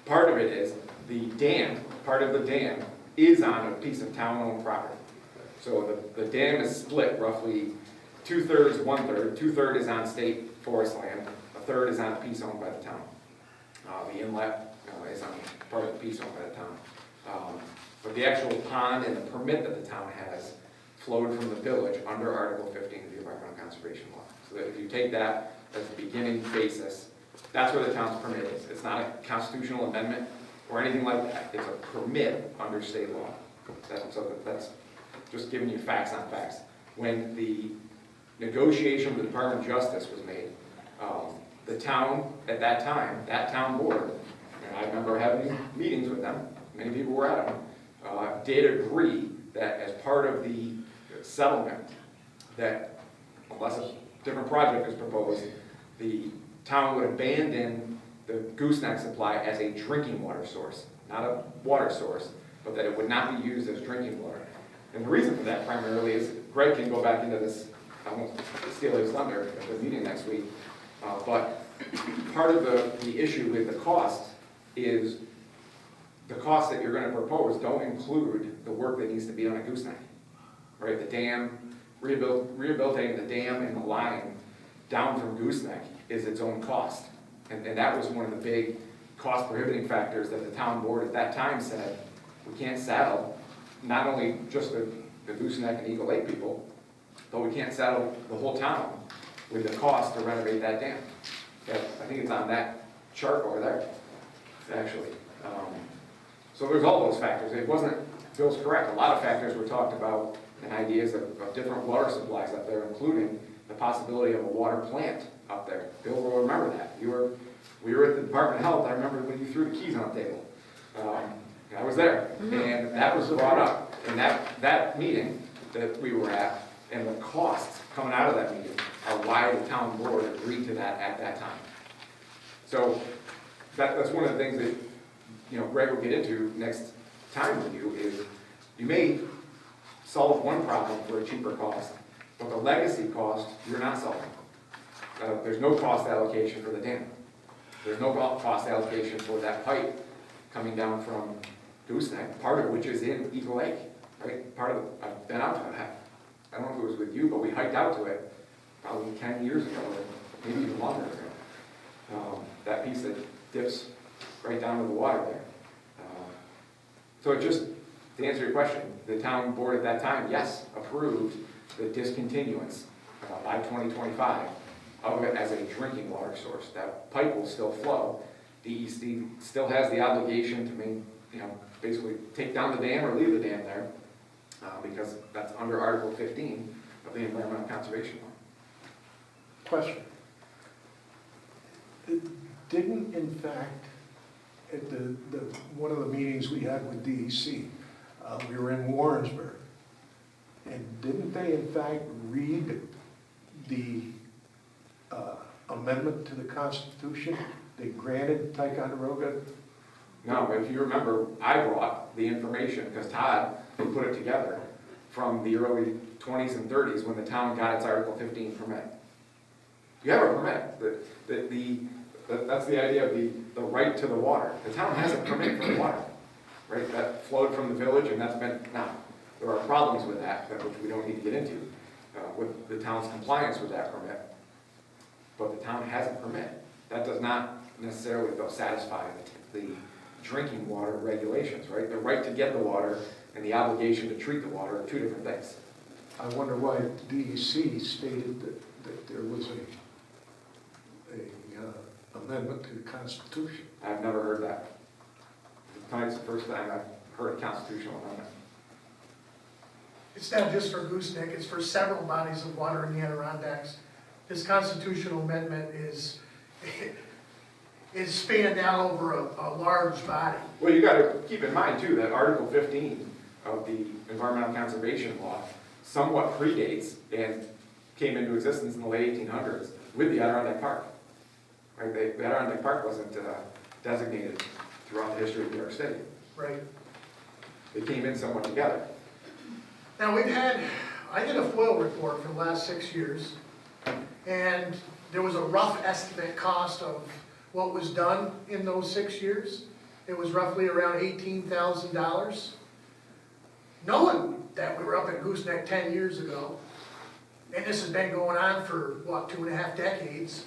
Speaker 13: part of it is the dam, part of the dam is on a piece of town-owned property. So the dam is split roughly 2/3, 1/3. 2/3 is on state forest land, 1/3 is on a piece owned by the town. The inlet is on part of the piece owned by the town. But the actual pond and the permit that the town has flowed from the village under Article 15 of the Environmental Conservation Law. So that if you take that as the beginning basis, that's where the town's permit is. It's not a constitutional amendment or anything like that. It's a permit under state law. So that's just giving you facts on facts. When the negotiation with the Department of Justice was made, the town, at that time, that town board, and I remember having meetings with them, many people were at them, did agree that as part of the settlement, that unless a different project is proposed, the town would abandon the gooseneck supply as a drinking water source, not a water source, but that it would not be used as drinking water. And the reason for that primarily is, Greg can go back into this, I won't steal his thunder at the meeting next week, but part of the issue with the cost is the costs that you're going to propose don't include the work that needs to be done at gooseneck, right? The dam, rehabilitating the dam and the line down from gooseneck is its own cost. And that was one of the big cost prohibiting factors that the town board at that time said, we can't saddle not only just the gooseneck and Eagle Lake people, but we can't saddle the whole town with the cost to renovate that dam. I think it's on that chart over there, actually. So there's all those factors. It wasn't, Bill's correct, a lot of factors were talked about and ideas of different water supplies up there, including the possibility of a water plant up there. Bill will remember that. We were at the Department of Health, I remember when you threw the keys on the table. I was there, and that was brought up. And that meeting that we were at, and the costs coming out of that meeting are why the town board agreed to that at that time. So that's one of the things that, Greg will get into next time with you, is you may solve one problem for a cheaper cost, but the legacy cost, you're not solving. There's no cost allocation for the dam. There's no cost allocation for that pipe coming down from Gooseneck, part of which is in Eagle Lake. right? I've been out to it, I don't know if it was with you, but we hiked out to it probably 10 years ago, or maybe even longer ago. That piece that dips right down to the water there. So it just, to answer your question, the town board at that time, yes, approved the discontinuance by 2025 of it as a drinking water source. That pipe will still flow. DEC still has the obligation to basically take down the dam or leave the dam there, because that's under Article 15 of the Environmental Conservation Law.
Speaker 7: Question. Didn't, in fact, at one of the meetings we had with DEC, we were in Warrensburg, and didn't they, in fact, read the amendment to the Constitution? They granted Ticonderoga.
Speaker 13: No, but if you remember, I brought the information, because Todd had put it together from the early 20s and 30s when the town got its Article 15 permit. You have a permit. That's the idea of the right to the water. The town has a permit for the water, right? That flowed from the village, and that's been, now, there are problems with that, which we don't need to get into, with the town's compliance with that permit. But the town has a permit. That does not necessarily satisfy the drinking water regulations, right? The right to get the water and the obligation to treat the water are two different things.
Speaker 7: I wonder why DEC stated that there was a amendment to the Constitution.
Speaker 13: I've never heard that. Tonight's the first time I've heard a constitutional amendment.
Speaker 11: It's not just for gooseneck, it's for several bodies of water in the Adirondacks. This constitutional amendment is spanned out over a large body.
Speaker 13: Well, you got to keep in mind too that Article 15 of the Environmental Conservation Law somewhat predates and came into existence in the late 1800s with the Adirondack Park. Right? The Adirondack Park wasn't designated throughout the history of New York City.
Speaker 11: Right.
Speaker 13: They came in somewhat together.
Speaker 11: Now I did a FOIL report for the last 6 years, and there was a rough estimate cost of what was done in those 6 years. It was roughly around $18,000. Knowing that we were up at Gooseneck 10 years ago, and this has been going on for, 2.5 decades,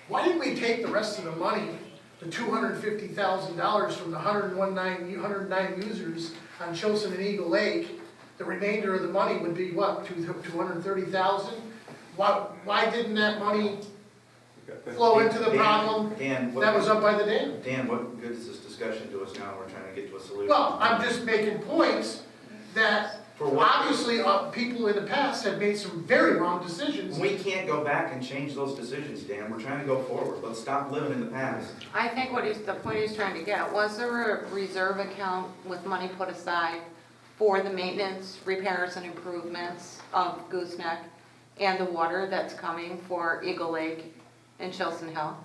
Speaker 11: why didn't we take the rest of the money, the $250,000 from the 109 users on Chilson and Eagle Lake? The remainder of the money would be what, $230,000? Why didn't that money flow into the problem
Speaker 2: Dan,
Speaker 11: that was up by the dam?
Speaker 2: Dan, what good is this discussion to us now? We're trying to get to a solution.
Speaker 11: Well, I'm just making points that
Speaker 2: For what?
Speaker 11: obviously people in the past have made some very wrong decisions.
Speaker 2: We can't go back and change those decisions, Dan. We're trying to go forward. Let's stop living in the past.
Speaker 1: I think the point he's trying to get, was there a reserve account with money put aside for the maintenance, repairs, and improvements of Gooseneck and the water that's coming for Eagle Lake and Chilson Hill?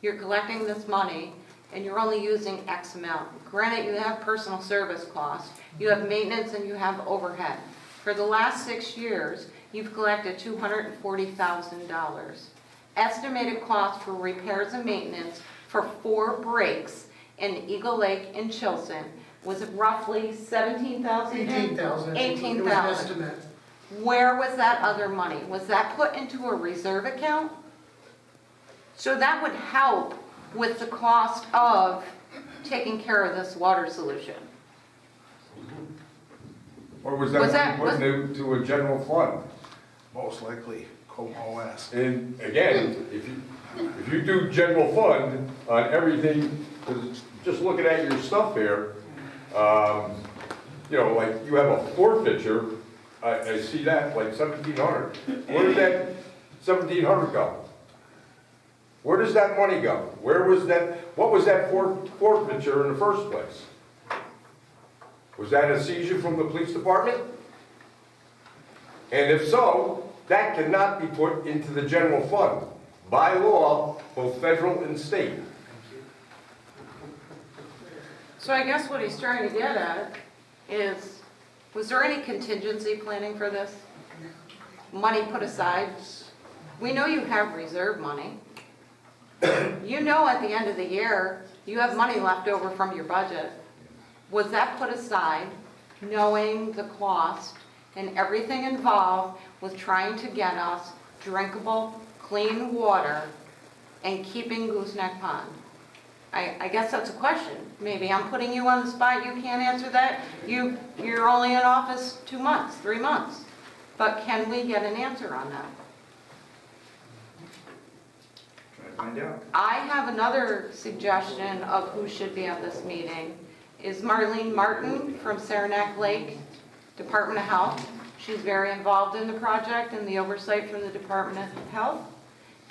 Speaker 1: You're collecting this money and you're only using X amount. Granted, you have personal service costs, you have maintenance, and you have overhead. For the last 6 years, you've collected $240,000. Estimated cost for repairs and maintenance for 4 breaks in Eagle Lake and Chilson was roughly $17,000?
Speaker 11: 18,000. It was an
Speaker 1: $18,000.
Speaker 11: estimate.
Speaker 1: Where was that other money? Was that put into a reserve account? So that would help with the cost of taking care of this water solution.
Speaker 14: Or was that money put into a general fund?
Speaker 7: Most likely, COMOS.
Speaker 14: And again, if you do general fund on everything, 'cause just looking at your stuff here, like you have a forfeiture, I see that, like 1,700. Where did that 1,700 go? Where does that money go? Where was that, what was that forfeiture in the first place? Was that a seizure from the police department? And if so, that cannot be put into the general fund by law, both federal and state.
Speaker 1: So I guess what he's trying to get at is, was there any contingency planning for this? Money put aside? We know you have reserve money. You know at the end of the year, you have money left over from your budget. Was that put aside knowing the cost and everything involved with trying to get us drinkable, clean water and keeping Gooseneck Pond? I guess that's a question. Maybe I'm putting you on the spot, you can't answer that. You're only in office 2 months, 3 months. But can we get an answer on that?
Speaker 2: Try to find out.
Speaker 1: I have another suggestion of who should be at this meeting. Is Marlene Martin from Saranac Lake, Department of Health. She's very involved in the project and the oversight from the Department of Health.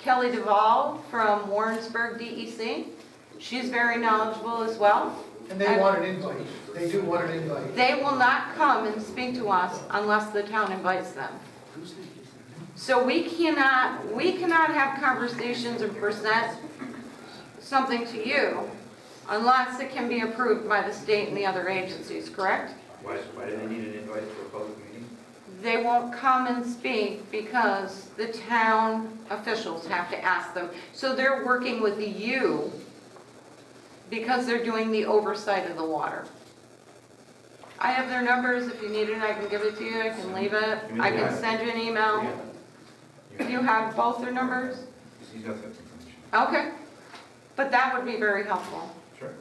Speaker 1: Kelly Duvall from Warrensburg DEC. She's very knowledgeable as well.
Speaker 11: And they want an invite. They do want an invite.
Speaker 1: They will not come and speak to us unless the town invites them. So we cannot have conversations and present something to you unless it can be approved by the state and the other agencies, correct?
Speaker 2: Why do they need an invite to a public meeting?
Speaker 1: They won't come and speak because the town officials have to ask them. So they're working with you because they're doing the oversight of the water. I have their numbers. If you need it, I can give it to you. I can leave it. I can send you an email. You have both their numbers?
Speaker 2: He's got that information.
Speaker 1: Okay. But that would be very helpful.
Speaker 2: Sure.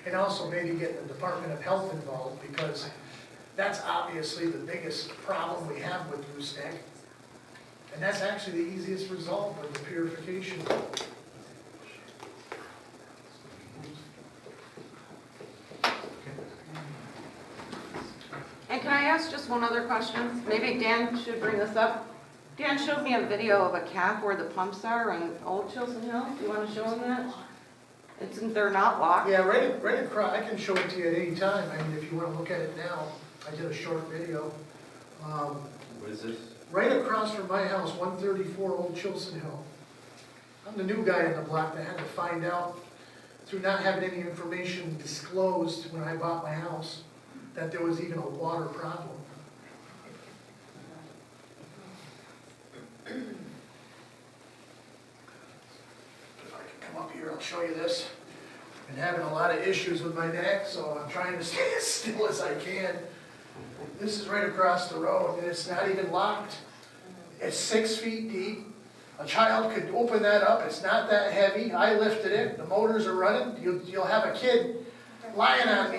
Speaker 11: And also maybe get the Department of Health involved, because that's obviously the biggest problem we have with gooseneck. And that's actually the easiest result of the purification.
Speaker 1: And can I ask just one other question? Maybe Dan should bring this up. Dan showed me a video of a cap where the pumps are on Old Chilson Hill. Do you want to show him that? They're not locked.
Speaker 11: Yeah, right across, I can show it to you at any time. I mean, if you want to look at it now, I did a short video.
Speaker 2: What is this?
Speaker 11: Right across from my house, 134 Old Chilson Hill. I'm the new guy in the block that had to find out, through not having any information disclosed when I bought my house, that there was even a water problem. If I can come up here, I'll show you this. Been having a lot of issues with my neck, so I'm trying to stay as still as I can. This is right across the road, and it's not even locked. It's 6 feet deep. A child could open that up. It's not that heavy. I lifted it. The motors are running. You'll have a kid lying on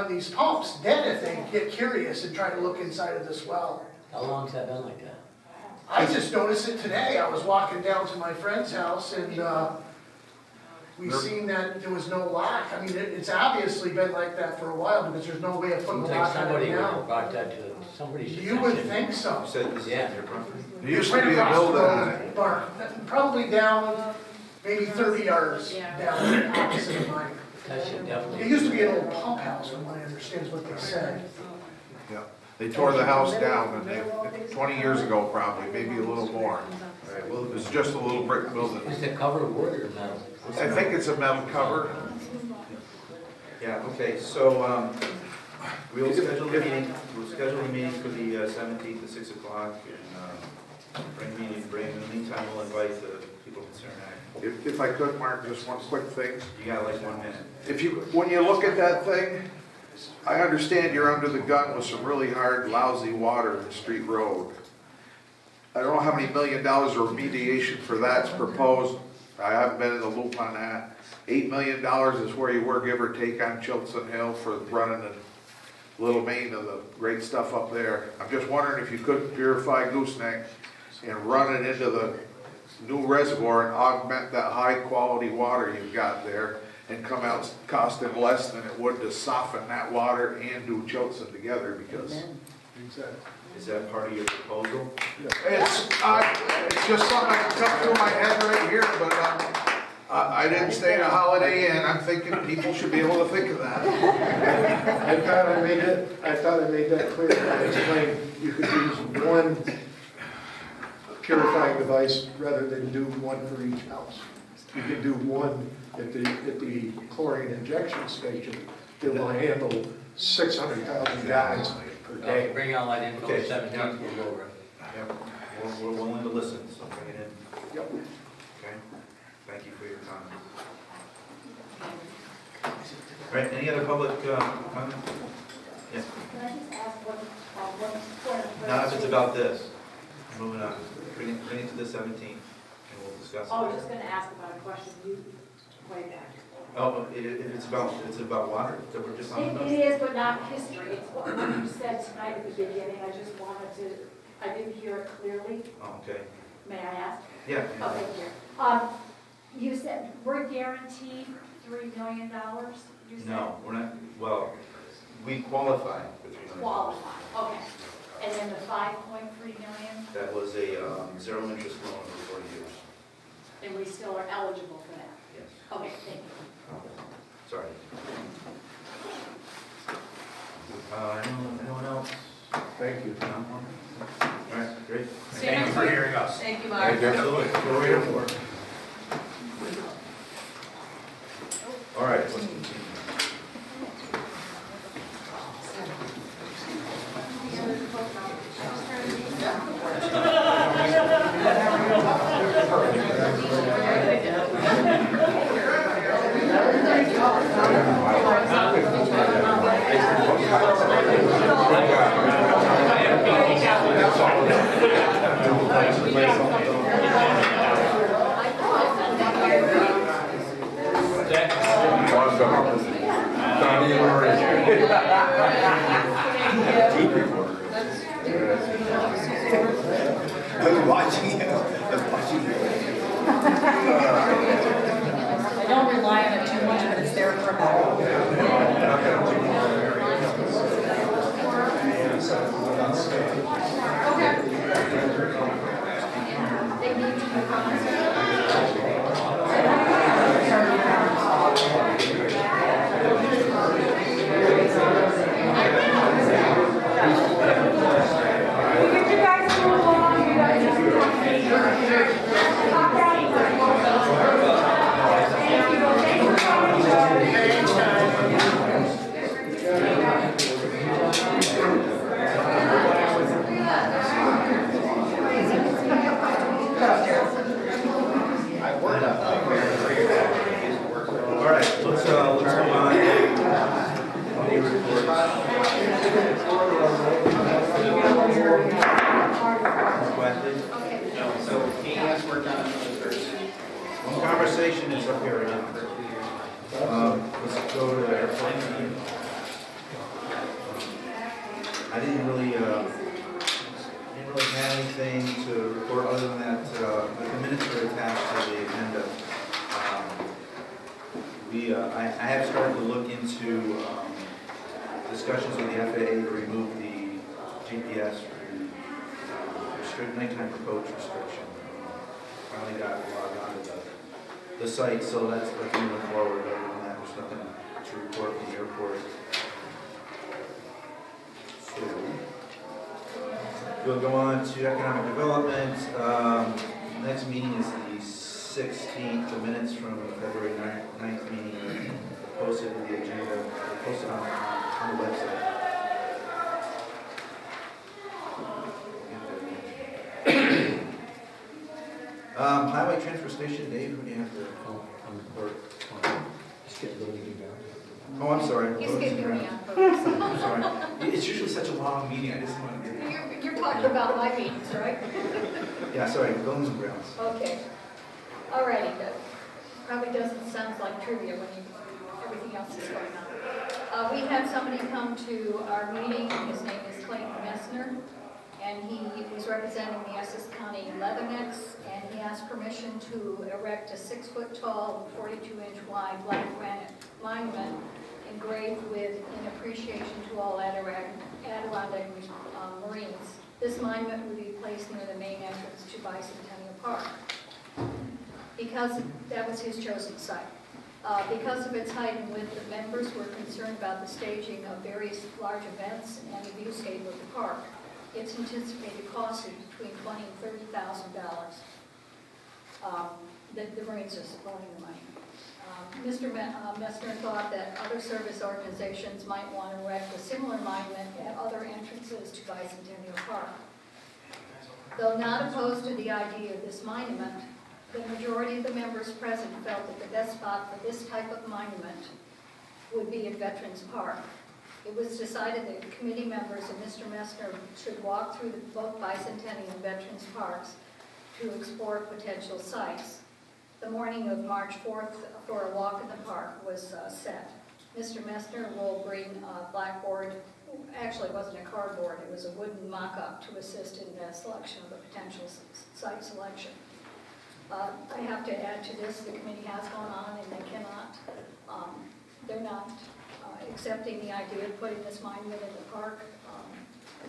Speaker 11: these pumps, dead if they get curious and try to look inside of this well.
Speaker 8: How long's that been like that?
Speaker 11: I just noticed it today. I was walking down to my friend's house, and we seen that there was no lock. I mean, it's obviously been like that for a while, because there's no way of putting a
Speaker 8: Seems like
Speaker 11: lock on
Speaker 8: somebody
Speaker 11: it
Speaker 8: would have
Speaker 11: now.
Speaker 8: brought that to, somebody should.
Speaker 11: You would think so.
Speaker 2: You said this is
Speaker 8: Yeah.
Speaker 2: your property?
Speaker 7: There used to be a
Speaker 11: Right
Speaker 7: building
Speaker 11: across
Speaker 7: on
Speaker 11: the
Speaker 7: it.
Speaker 11: road, Barn, probably down, maybe 30 yards down opposite of mine.
Speaker 8: That should
Speaker 11: It
Speaker 8: definitely.
Speaker 11: used to be an old pump house, from what I understand is what they said.
Speaker 7: Yeah, they tore the house down and they, 20 years ago probably, maybe a little more.
Speaker 2: All right, well,
Speaker 7: It was just a little brick building.
Speaker 8: Is the cover wood or metal?
Speaker 7: I think it's a metal cover.
Speaker 2: yeah, okay, so, we'll schedule the meeting, for the 17th at 6 o'clock, and, bring, in the meantime, we'll invite the people from Saranac.
Speaker 7: If I could, Mark, just one quick thing.
Speaker 2: You got like 1 minute.
Speaker 7: When you look at that thing, I understand you're under the gun with some really hard, lousy water in Street Road. I don't know how many $1 million of remediation for that's proposed. I haven't been in the loop on that. $8 million is where you were, give or take, on Chilton Hill for running the little main of the great stuff up there. I'm just wondering if you could purify gooseneck and run it into the new reservoir and augment that high-quality water you've got there, and come out costing less than it would to soften that water and do Chilton together, because
Speaker 2: Is that part of your proposal?
Speaker 7: it's just something that can come through my head right here, but I didn't stay in a Holiday Inn. I'm thinking people should be able to think of that.
Speaker 15: I thought I made that clear. I explained you could use one purifying device rather than do one for each house. You could do one at the chlorine injection station that will handle 600,000 gallons per day.
Speaker 8: Bring all that info,
Speaker 2: Okay.
Speaker 8: 17th, we'll go over it.
Speaker 2: Yep, we're willing to listen, so bring it in.
Speaker 15: Yep.
Speaker 2: Okay, thank you for your comment. All right, any other public comment? Yes.
Speaker 6: Can I just ask what point of
Speaker 2: Not if it's about this. Moving on. Bring it to the 17th, and we'll discuss it.
Speaker 16: I was just gonna ask about a question you way back.
Speaker 2: Oh, it's about water that we're just on about?
Speaker 16: It is, but not history. It's what you said tonight at the beginning. I just wanted to, I didn't hear it clearly.
Speaker 2: Oh, okay.
Speaker 16: May I ask?
Speaker 2: Yeah.
Speaker 16: Okay, here. You said we're guaranteed $3 million? You said?
Speaker 2: No, we're not, well, we qualify for 3 million.
Speaker 16: Qualify, okay. And then the 5.3 million,
Speaker 2: That was a zero interest loan for 40 years.
Speaker 16: and we still are eligible for that?
Speaker 2: Yes.
Speaker 16: Okay, thank you.
Speaker 2: Sorry. Anyone else?
Speaker 15: Thank you.
Speaker 2: No? All right, great.
Speaker 1: See you
Speaker 10: Thank you
Speaker 1: next
Speaker 10: for
Speaker 1: week.
Speaker 10: hearing us.
Speaker 1: Thank you, Mark.
Speaker 2: Absolutely. What are we here for? All right, let's continue.
Speaker 14: Donnie and Lori.
Speaker 4: I was watching it.
Speaker 16: I don't rely on it too much, but it's there for a backup.
Speaker 2: All right, let's move on. Any reports?
Speaker 9: So Katie has worked on it for
Speaker 2: One conversation is up here right now. Let's go to the airport. I didn't really have anything to report other than that, the minutes are attached to the agenda. I have started to look into discussions with the FAA to remove the GPS nighttime approach restriction. Finally got logged onto the site, so that's moving forward. Other than that, there's nothing to report from the airport. So, we'll go on to economic development. Next meeting is the 16th, the minutes from the February 9th meeting posted in the agenda, posted on the website. Highway transfer station, Dave, what do you have to? Oh, I'm sorry.
Speaker 6: You skipped me on
Speaker 2: I'm
Speaker 6: purpose.
Speaker 2: sorry. It's usually such a long meeting, I just want to get.
Speaker 6: You're talking about my meetings, right?
Speaker 2: Yeah, sorry, buildings and grounds.
Speaker 6: Okay. All righty, good. Probably doesn't sound like trivia when everything else is going on. We had somebody come to our meeting, his name is Clayton Messner, and he was representing the Essex County Lebanex, and he asked permission to erect a 6-foot-tall, 42-inch wide black granite monument engraved with in appreciation to all Adirondack Marines. This monument would be placed near the main entrance to Bicentennial Park. Because that was his chosen site. Because of its height and width, the members were concerned about the staging of various large events and the viewscape of the park. Its anticipated cost is between $20,000 and $30,000. The Marines are supporting the money. Mr. Messner thought that other service organizations might want to erect a similar monument at other entrances to Bicentennial Park. Though not opposed to the idea of this monument, the majority of the members present felt that the best spot for this type of monument would be at Veterans Park. It was decided that committee members and Mr. Messner should walk through both bicentennial and Veterans Parks to explore potential sites. The morning of March 4th for a walk in the park was set. Mr. Messner will bring a blackboard. Actually, it wasn't a cardboard, it was a wooden mock-up to assist in the selection of the potential site selection. I have to add to this, the committee has gone on and they cannot, they're not accepting the idea of putting this monument in the park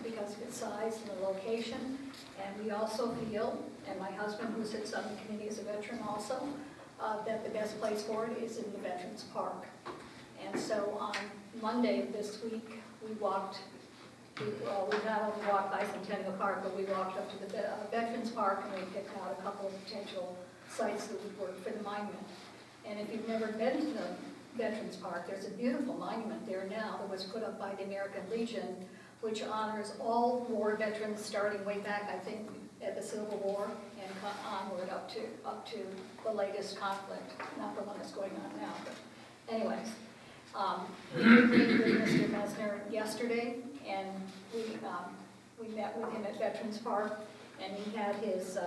Speaker 6: because of its size and the location. And we also feel, and my husband who sits on the committee is a veteran also, that the best place for it is in the Veterans Park. And so on Monday of this week, we walked, we not only walked Bicentennial Park, but we walked up to the Veterans Park and we picked out a couple of potential sites that would work for the monument. And if you've never been to the Veterans Park, there's a beautiful monument there now that was put up by the American Legion, which honors all war veterans starting way back, I think, at the Civil War and onward up to the latest conflict, not the one that's going on now. But anyways, we did meet with Mr. Messner yesterday, and we met with him at Veterans Park, and he had his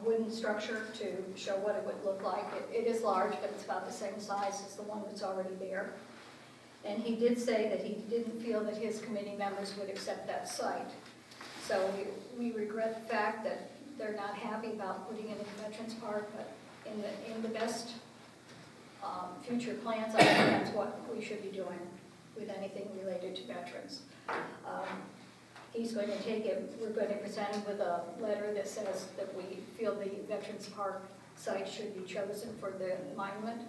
Speaker 6: wooden structure to show what it would look like. It is large, but it's about the same size as the one that's already there. And he did say that he didn't feel that his committee members would accept that site. So we regret the fact that they're not happy about putting it in the Veterans Park, but in the best future plans, I think that's what we should be doing with anything related to veterans. He's going to take it, we're going to present him with a letter that says that we feel the Veterans Park site should be chosen for the monument,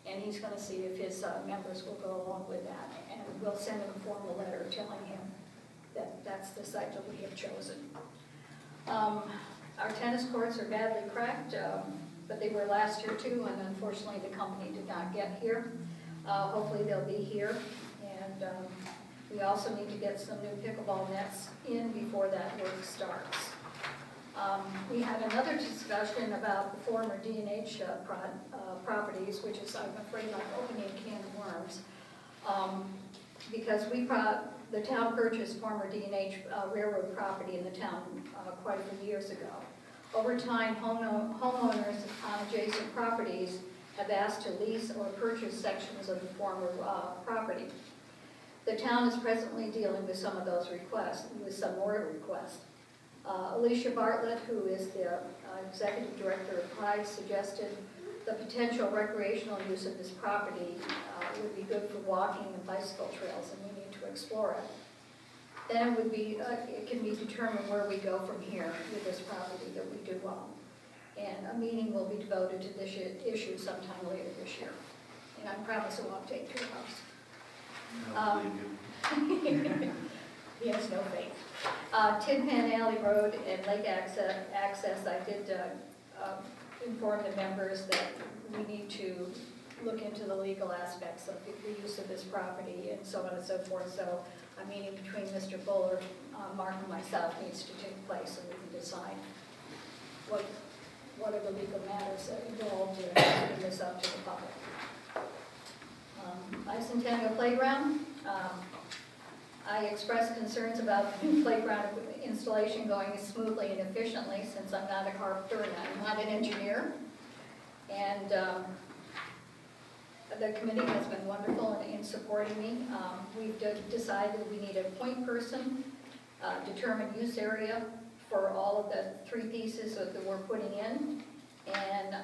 Speaker 6: and he's going to see if his members will go along with that, and we'll send him a formal letter telling him that that's the site that we have chosen. Our tennis courts are badly cracked, but they were last year too, and unfortunately the company did not get here. Hopefully they'll be here, and we also need to get some new pickleball nets in before that work starts. We had another discussion about the former D&H properties, which is, I'm afraid, like opening a can of worms, because the town purchased former D&H railroad property in the town quite a few years ago. Over time, homeowners on adjacent properties have asked to lease or purchase sections of the former property. The town is presently dealing with some of those requests, with some more requests. Alicia Bartlett, who is the executive director of Pride, suggested the potential recreational use of this property would be good for walking and bicycle trails, and we need to explore it. Then it would be, it can be determined where we go from here with this property that we do own. And a meeting will be devoted to this issue sometime later this year. And I promise it won't take 2 hours.
Speaker 2: I don't believe you.
Speaker 6: He has no faith. Tin Pan Alley Road and Lake access, I did inform the members that we need to look into the legal aspects of the use of this property and so on and so forth. So a meeting between Mr. Fuller, Mark, and myself needs to take place, and we can decide what are the legal matters involved in putting this up to the public. Bicentennial Playground. I expressed concerns about the new playground installation going smoothly and efficiently, since I'm not a carpenter and I'm not an engineer. And the committee has been wonderful in supporting me. We've decided we need a point person, determined use area for all of the 3 pieces that we're putting in, and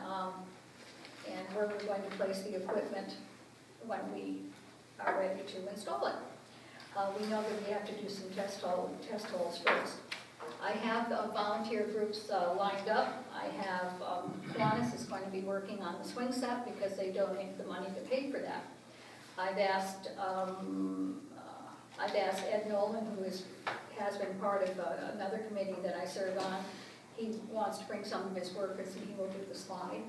Speaker 6: where we're going to place the equipment when we are ready to install it. We know that we have to do some test holes first. I have volunteer groups lined up. I have Kiwanis is going to be working on the swing set because they donate the money to pay for that. I've asked Ed Nolan, who has been part of another committee that I serve on. He wants to bring some of his workers, and he will do the slide.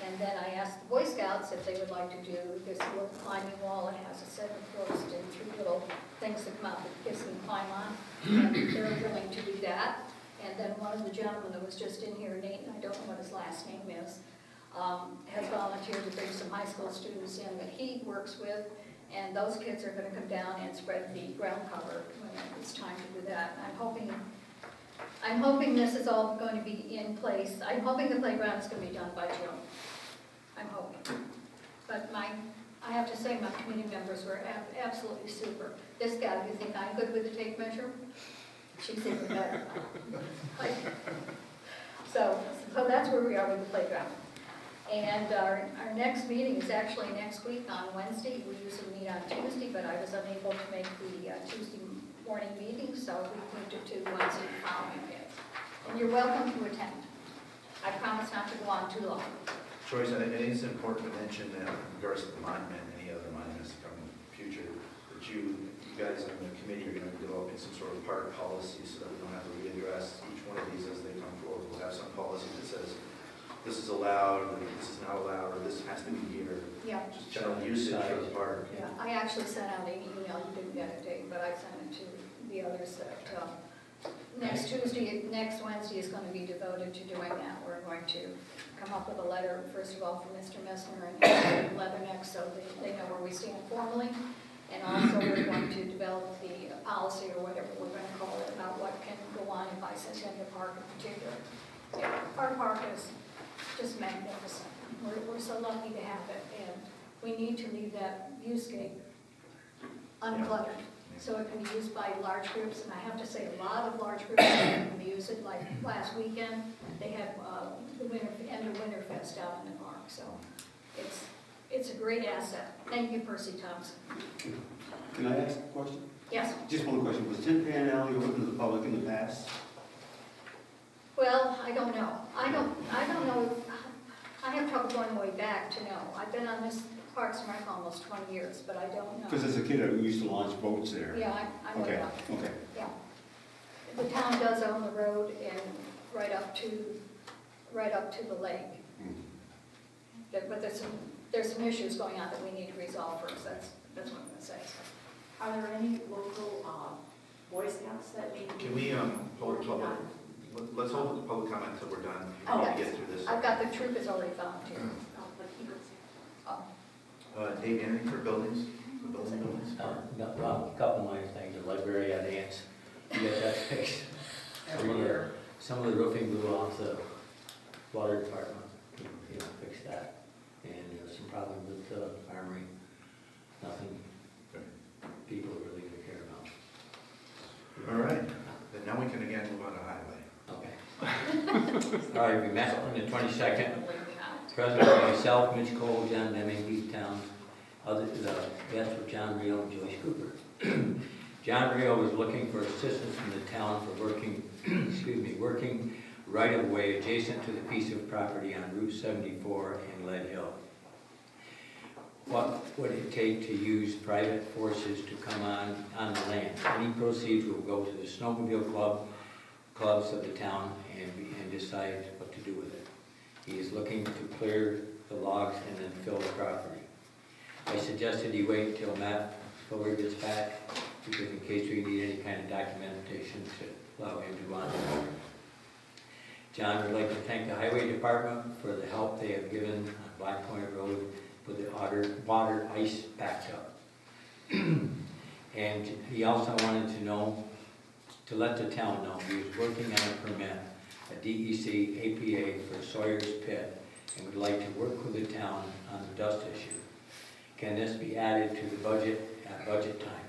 Speaker 6: And then I asked the Boy Scouts if they would like to do this little climbing wall. It has a 7 post and 3 little things that come out that kids can climb on. And they're willing to do that. And then one of the gentlemen that was just in here, Nate, and I don't know what his last name is, has volunteered to bring some high school students in that he works with. And those kids are gonna come down and spread the ground cover when it's time to do that. I'm hoping this is all going to be in place. I'm hoping the playground is gonna be done by June. I'm hoping. But I have to say, my committee members were absolutely super. This gal, you think I'm good with the tape measure? She's even better. So that's where we are with the playground. And our next meeting is actually next week on Wednesday. We usually meet on Tuesday, but I was unable to make the Tuesday morning meeting, so we moved it to Wednesday following day. And you're welcome to attend. I promise not to go on too long.
Speaker 2: Joyce, I think it's important to mention that in regards to the monument, any other monuments to come in the future, that you guys on the committee are going to be developing some sort of park policy so that we don't have to readdress each one of these as they come forward. We'll have some policy that says this is allowed, or this is not allowed, or this has to be here.
Speaker 6: Yeah.
Speaker 2: Just general usage of the park.
Speaker 6: Yeah, I actually sent out an email, you didn't get it, Dave, but I sent it to the others that next Wednesday is going to be devoted to doing that. We're going to come up with a letter, first of all, from Mr. Messner and Leatherneck, so they know where we stand formally. And also, we're going to develop the policy, or whatever we're going to call it, about what can go on in Bicentennial Park in particular. Yeah, our park is just magnificent. We're so lucky to have it, and we need to leave that viewscape uncluttered, so it can be used by large groups. And I have to say, a lot of large groups can use it. Like last weekend, they had the end of Winterfest out in the park, so it's a great asset. Thank you, Percy Thompson.
Speaker 4: Can I ask a question?
Speaker 6: Yes.
Speaker 4: Just one question. Was Tin Pan Alley open to the public in the past?
Speaker 6: Well, I don't know. I don't know. I have trouble going way back to know. I've been on this Parks and Rec almost 20 years, but I don't know.
Speaker 4: Because as a kid, I used to launch boats there.
Speaker 6: Yeah, I know
Speaker 4: Okay,
Speaker 6: that.
Speaker 4: okay.
Speaker 6: Yeah. The town does own the road and right up to the lake. But there's some issues going on that we need to resolve first. That's what I'm going to say.
Speaker 16: Are there any local Boy Scouts that need to be?
Speaker 2: Can we hold public? Let's hold the public comment until we're done. We need to get through this.
Speaker 6: I've got the troop is already volunteered.
Speaker 2: Dave, anything for buildings? For buildings?
Speaker 8: Well, a couple minor things, the library had ants, you got that fixed. Some of the roofing blew off the water department, fix that. And there's some problem with the armory, nothing people really care about.
Speaker 2: All right, then now we can again move on to highway.
Speaker 8: Okay. All right, we met on the 22nd. President, myself, Mitch Cole, John Deming, Keith Town, guests were John Rio and Joyce Cooper. John Rio was looking for assistance from the town for working right of way adjacent to the piece of property on Route 74 in Lead Hill. What would it take to use private forces to come on the land? Any proceeds will go to the snowmobile clubs of the town and decide what to do with it. He is looking to clear the logs and then fill the property. I suggested he wait until Matt Fuller gets back, because in case we need any kind of documentation to allow him to wander. John would like to thank the Highway Department for the help they have given on Black Point Road with the water ice backup. And he also wanted to let the town know he was working on a permit, a DEC APA for Sawyer's Pit, and would like to work with the town on the dust issue. Can this be added to the budget at budget time?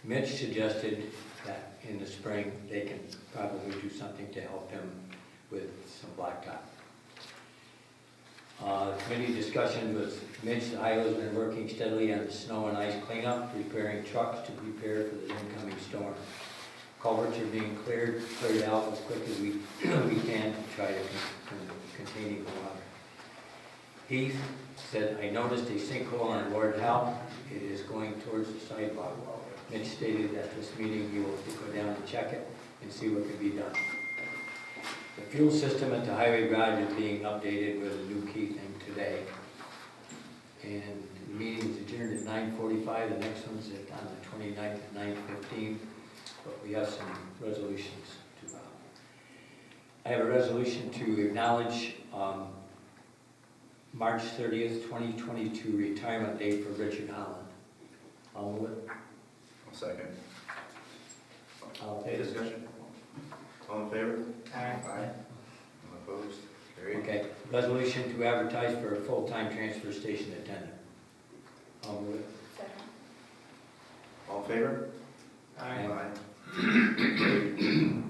Speaker 8: Mitch suggested that in the spring they can probably do something to help him with some blacktop. Committee discussion was Mitch, the highway's been working steadily on the snow and ice cleanup, preparing trucks to prepare for the incoming storm. Culverts are being cleared out as quick as we can to try to contain the water. Heath said, I noticed a sinkhole on Lord Howe. It is going towards the sidewalk. Mitch stated at this meeting he will go down and check it and see what can be done. The fuel system at the highway garage is being updated with a new key thing today. And the meeting is adjourned at 9:45. The next one's on the 29th at 9:15. But we have some resolutions to follow. I have a resolution to acknowledge March 30th, 2022 retirement date for Richard Holland. I'll move it.
Speaker 2: I'll second.
Speaker 8: I'll
Speaker 2: Any
Speaker 8: pay this.
Speaker 2: discussion? All in favor?
Speaker 8: Aye.
Speaker 2: All opposed? Carried.
Speaker 8: Okay, resolution to advertise for a full-time transfer station attendant. I'll move it.
Speaker 6: Second.
Speaker 2: All in favor?
Speaker 8: Aye.
Speaker 2: Carried.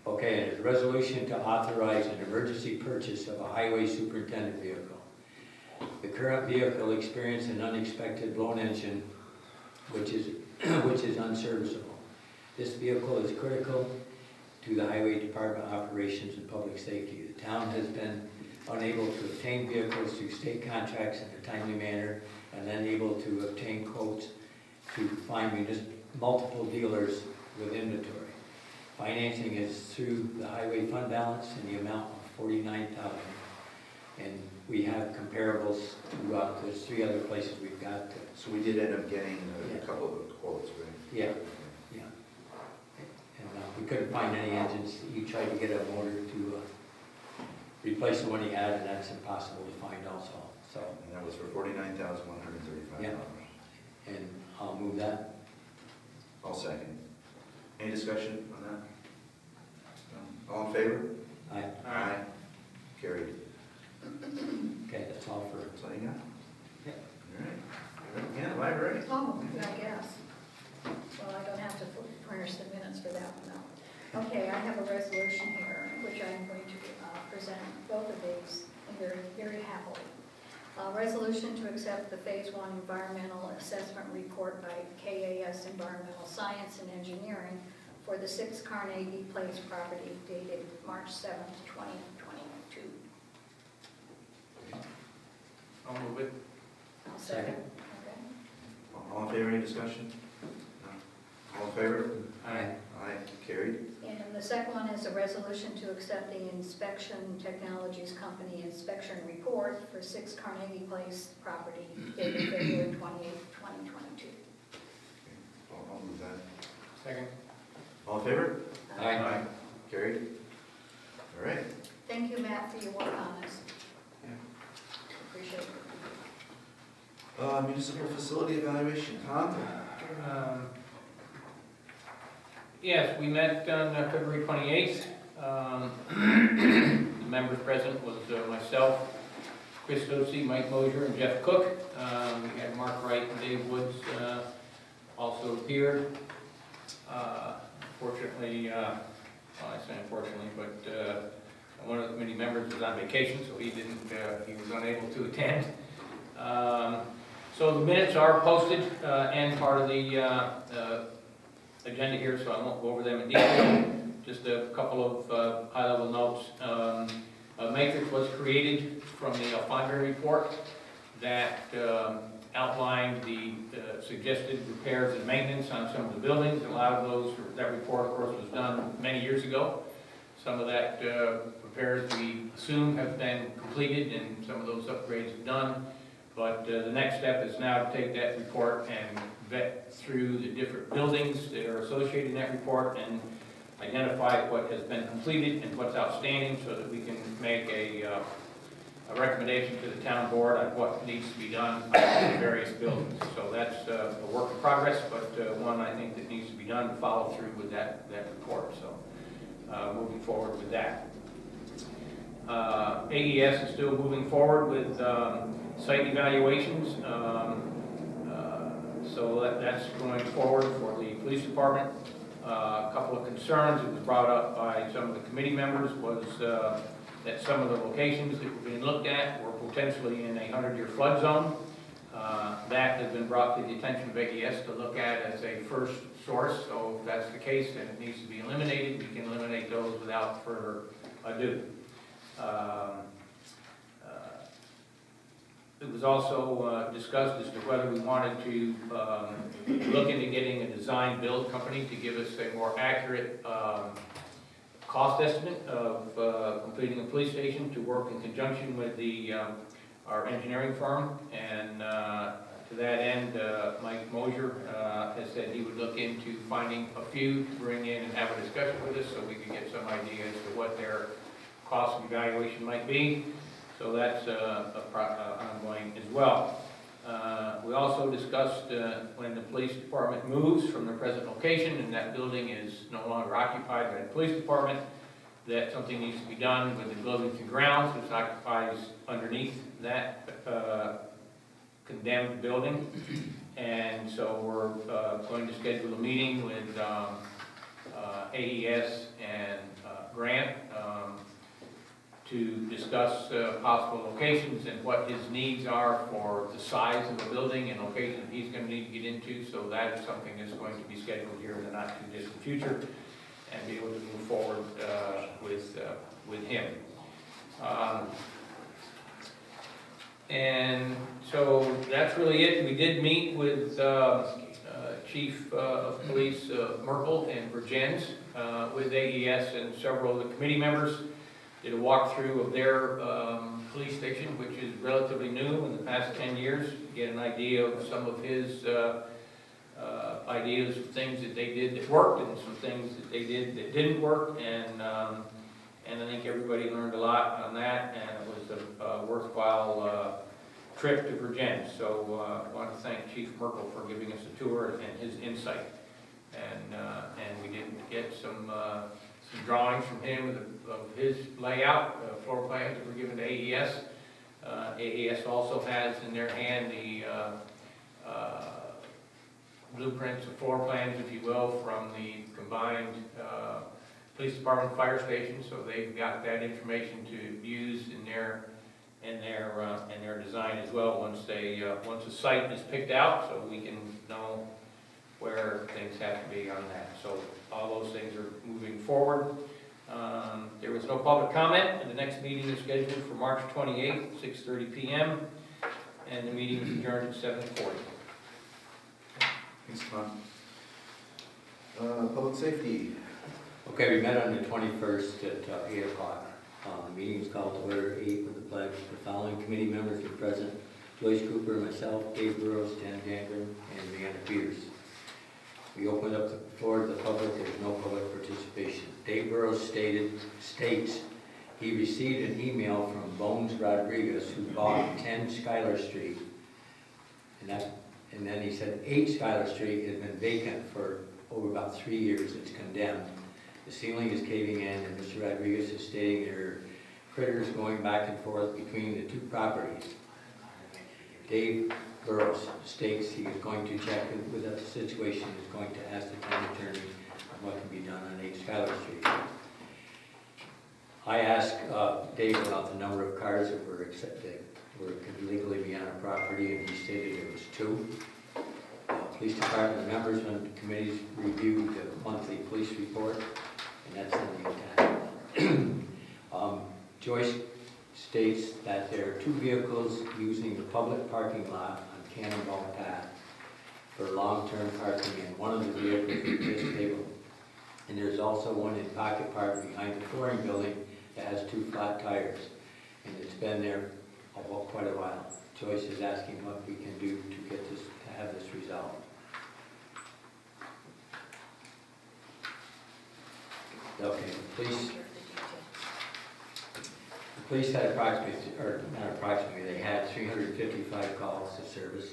Speaker 8: Okay, and it's a resolution to authorize an emergency purchase of a highway superintendent vehicle. The current vehicle experienced an unexpected blown engine, which is unserviceable. This vehicle is critical to the highway department operations and public safety. The town has been unable to obtain vehicles through state contracts in a timely manner and unable to obtain quotes to find multiple dealers with inventory. Financing is through the highway fund balance in the amount of $49,000. And we have comparables throughout, there's 3 other places we've got.
Speaker 2: So we did end up getting
Speaker 8: Yeah.
Speaker 2: a couple of quotes, right?
Speaker 8: Yeah, yeah. And we couldn't find any engines. He tried to get a motor to replace the one he had, and that's impossible to find also. So,
Speaker 2: And that was for $49,135.
Speaker 8: Yeah. and I'll move that.
Speaker 2: I'll second. Any discussion on that? No? All in favor?
Speaker 8: Aye.
Speaker 2: Aye. Carried.
Speaker 8: Okay, that's all for,
Speaker 2: That's all you got?
Speaker 8: Yeah.
Speaker 2: All right. Yeah, library.
Speaker 6: Oh, I guess. Well, I don't have to furnish the minutes for that one, though. Okay, I have a resolution here, which I'm going to present both of these very, very happily. Resolution to accept the Phase 1 Environmental Assessment Report by KAS Environmental Science and Engineering for the 6 Carnegie Place property dated March 7th, 2022.
Speaker 9: I'll move it.
Speaker 6: I'll second.
Speaker 8: Second.
Speaker 6: Okay.
Speaker 2: All in favor, any discussion? No? All in favor?
Speaker 8: Aye.
Speaker 2: Aye. Carried.
Speaker 6: And the second one is a resolution to accept the Inspection Technologies Company inspection report for 6 Carnegie Place property dated February 28th, 2022.
Speaker 2: I'll move that.
Speaker 9: Second.
Speaker 2: All in favor?
Speaker 8: Aye.
Speaker 2: Carried. All right.
Speaker 6: Thank you, Matt, for your work on this. Appreciate it.
Speaker 2: Municipal facility evaluation, Tom?
Speaker 17: Yes, we met on February 28th. The members present was myself, Chris Dotsey, Mike Mosier, and Jeff Cook. We had Mark Wright and Dave Woods also appeared. Fortunately, well, I say unfortunately, but one of the committee members was on vacation, so he was unable to attend. So the minutes are posted and part of the agenda here, so I won't go over them in detail. Just a couple of high-level notes. A matrix was created from the Alfondra report that outlined the suggested repairs and maintenance on some of the buildings. A lot of those, that report, of course, was done many years ago. Some of that repairs we assume have been completed and some of those upgrades done. But the next step is now to take that report and vet through the different buildings that are associated in that report and identify what has been completed and what's outstanding so that we can make a recommendation to the town board on what needs to be done on the various buildings. So that's a work in progress, but one I think that needs to be done to follow through with that report. So moving forward with that. AES is still moving forward with site evaluations. So that's going forward for the police department. A couple of concerns that was brought up by some of the committee members was that some of the locations that were being looked at were potentially in a 100-year flood zone. That has been brought to the attention of AES to look at as a first source. So if that's the case, then it needs to be eliminated. We can eliminate those without further ado. It was also discussed as to whether we wanted to look into getting a design-build company to give us a more accurate cost estimate of completing a police station to work in conjunction with our engineering firm. And to that end, Mike Mosier has said he would look into finding a few to bring in and have a discussion with us so we could get some idea as to what their cost evaluation might be. So that's ongoing as well. We also discussed when the police department moves from the present location and that building is no longer occupied by the police department, that something needs to be done with the buildings and grounds, which occupies underneath that condemned building. And so we're going to schedule a meeting with AES and Grant to discuss possible locations and what his needs are for the size of the building and location that he's going to need to get into. So that is something that's going to be scheduled here in the not too distant future and be able to move forward with him. And so that's really it. We did meet with Chief of Police Merkel and Virgins with AES and several of the committee members. Did a walkthrough of their police station, which is relatively new in the past 10 years, to get an idea of some of his ideas of things that they did that worked and some things that they did that didn't work. And I think everybody learned a lot on that, and it was a worthwhile trip to Virginia. So I want to thank Chief Merkel for giving us a tour and his insight. And we did get some drawings from him of his layout, floor plans that were given to AES. AES also has in their hand the blueprints of floor plans, if you will, from the combined police department and fire station. So they've got that information to use in their design as well once the site is picked out, so we can know where things have to be on that. So all those things are moving forward. There was no public comment, and the next meeting is scheduled for March 28th, 6:30 p.m., and the meeting is adjourned at 7:40.
Speaker 2: Thanks, Tom. Public safety.
Speaker 8: Okay, we met on the 21st at 8 o'clock. The meeting is called to order 8 with the pledge. The following committee members are present: Joyce Cooper, myself, Dave Burrows, Dan Jangren, and Leanna Peters. We opened up the floor to the public. There's no public participation. Dave Burrows states he received an email from Bones Rodriguez, who bought 10 Schuyler Street. And then he said 8 Schuyler Street has been vacant for over about 3 years. It's condemned. The ceiling is caving in, and Mr. Rodriguez is stating there are critters going back and forth between the two properties. Dave Burrows states he is going to check with that situation, is going to ask the town attorney what can be done on 8 Schuyler Street. I asked Dave about the number of cars that could legally be on a property, and he stated it was 2. Police department members when the committees reviewed the monthly police report, and that's in the attachment. Joyce states that there are 2 vehicles using the public parking lot on Cannonball Path for long-term parking, and one of the vehicles is disabled. And there's also one in Pocket Park behind the flooring building that has 2 flat tires, and it's been there quite a while. Joyce is asking what we can do to get this, to have this resolved. Okay, the police had they had 355 calls to service,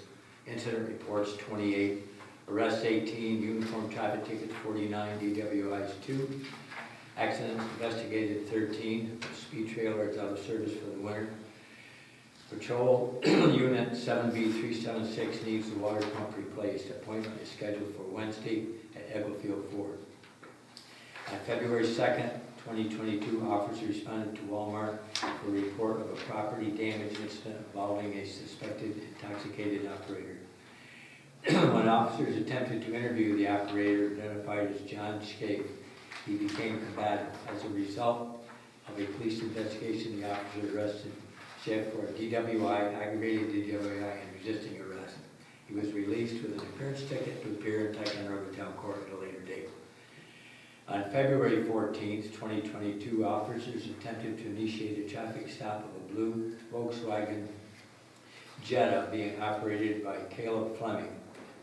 Speaker 8: incident reports 28, arrests 18, uniform traffic tickets 49, DWIs 2, accidents investigated 13, speed trailer is out of service for the winter. Patrol unit 7B376 needs the water pump replaced. Appointment is scheduled for Wednesday at Egglefield Ford. On February 2nd, 2022, officers responded to Walmart for a report of a property damage incident involving a suspected intoxicated operator. When officers attempted to interview the operator, identified as John Scape, he became combative. As a result of a police investigation, the officer arrested Scape for DWI, aggravated DWI, and resisting arrest. He was released with an appearance ticket to appear in Ticonderoga Town Court at a later date. On February 14th, 2022, officers attempted to initiate a traffic stop of a blue Volkswagen Jetta being operated by Caleb Fleming.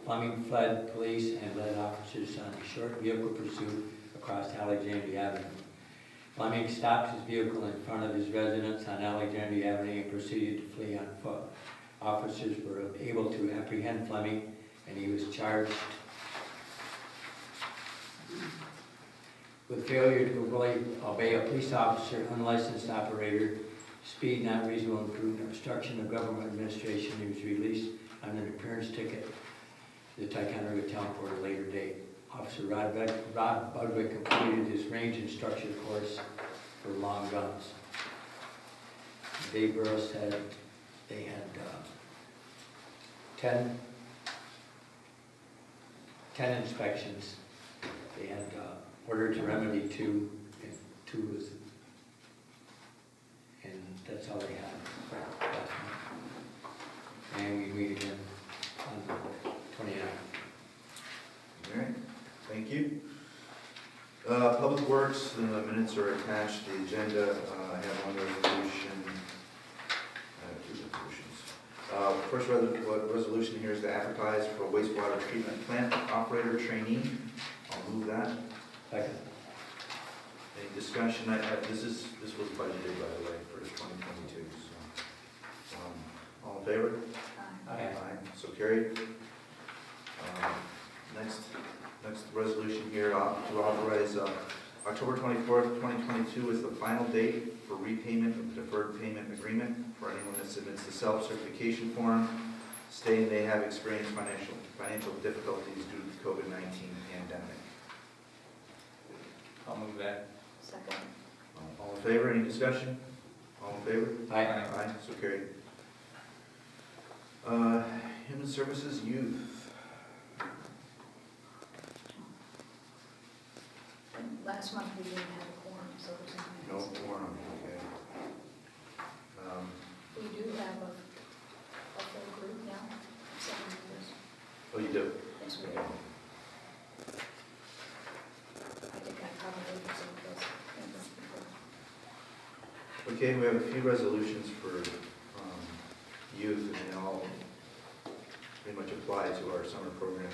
Speaker 8: Fleming fled police and led officers on a short vehicle pursuit across Alexandria Avenue. Fleming stopped his vehicle in front of his residence on Alexandria Avenue and proceeded to flee on foot. Officers were able to apprehend Fleming, and he was charged with failure to obey a police officer, unlicensed operator, speed not reasonable, imprudent, obstruction of government administration. He was released on an appearance ticket to the Ticonderoga Town Court at a later date. Officer Rod Budwick completed his range instruction course for long guns. Dave Burrows said they had 10 inspections. They had ordered to remedy 2, and 2 was, and that's all they had last month. And we meet again on the 29th.
Speaker 2: All right, thank you. Public Works, the minutes are attached to the agenda. I have one resolution. I have 2 resolutions. First resolution here is to advertise for wastewater treatment plant operator trainee. I'll move that.
Speaker 8: Second.
Speaker 2: Any discussion? This was budgeted, by the way, for 2022. So, all in favor?
Speaker 8: Aye.
Speaker 2: So carried. Next resolution here to authorize October 24th, 2022 is the final date for repayment of the deferred payment agreement for anyone that submits the self-certification form stating they have experienced financial difficulties due to the COVID-19 pandemic.
Speaker 17: I'll move that.
Speaker 6: Second.
Speaker 2: All in favor? Any discussion? All in favor?
Speaker 8: Aye.
Speaker 2: Aye, so carried. Human Services Youth.
Speaker 6: Last month we didn't have a quorum, so there's
Speaker 2: No
Speaker 6: no.
Speaker 2: quorum, okay.
Speaker 6: We do have a full group now, 7 members.
Speaker 2: Oh, you do?
Speaker 6: Yes, we do. I think I probably was in this before.
Speaker 2: Okay, we have a few resolutions for youth, and they all pretty much apply to our summer program.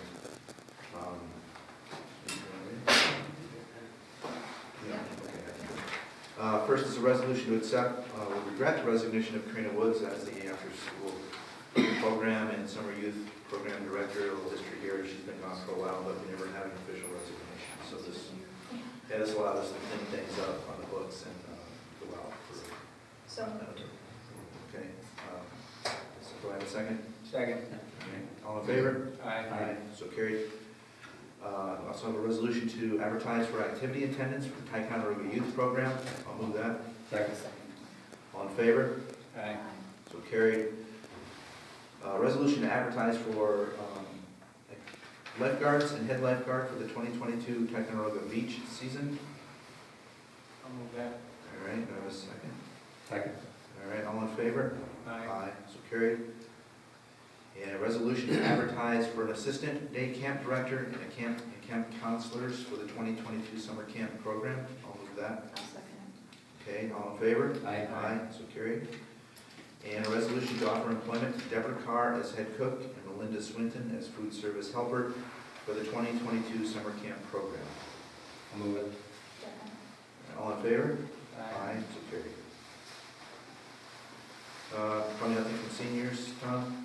Speaker 2: First is a resolution to accept, with regret, the resignation of Karina Woods as the after-school program and summer youth program director. A little history here, she's been gone for a while, but we never had an official resignation. So this allowed us to clean things up on the books and go out for.
Speaker 6: So moved.
Speaker 2: Okay, so do I have a second?
Speaker 17: Second.
Speaker 2: Okay. All in favor?
Speaker 17: Aye.
Speaker 2: So carried. Also have a resolution to advertise for activity attendance for Ticonderoga Youth Program. I'll move that.
Speaker 8: Second.
Speaker 2: All in favor?
Speaker 17: Aye.
Speaker 2: So carried. Resolution to advertise for lifeguards and head lifeguard for the 2022 Ticonderoga Beach season.
Speaker 17: I'll move that.
Speaker 2: All right, do I have a second?
Speaker 8: Second.
Speaker 2: All right, all in favor?
Speaker 17: Aye.
Speaker 2: So carried. And a resolution to advertise for an assistant day camp director and camp counselors for the 2022 summer camp program. I'll move that.
Speaker 6: I'll second it.
Speaker 2: Okay, all in favor?
Speaker 8: Aye.
Speaker 2: So carried. And a resolution to offer employment to Deborah Carr as head cook and Melinda Swinton as food service helper for the 2022 summer camp program.
Speaker 8: I'll move it.
Speaker 6: Second.
Speaker 2: All in favor?
Speaker 17: Aye.
Speaker 2: So carried. Probably nothing from seniors, Tom?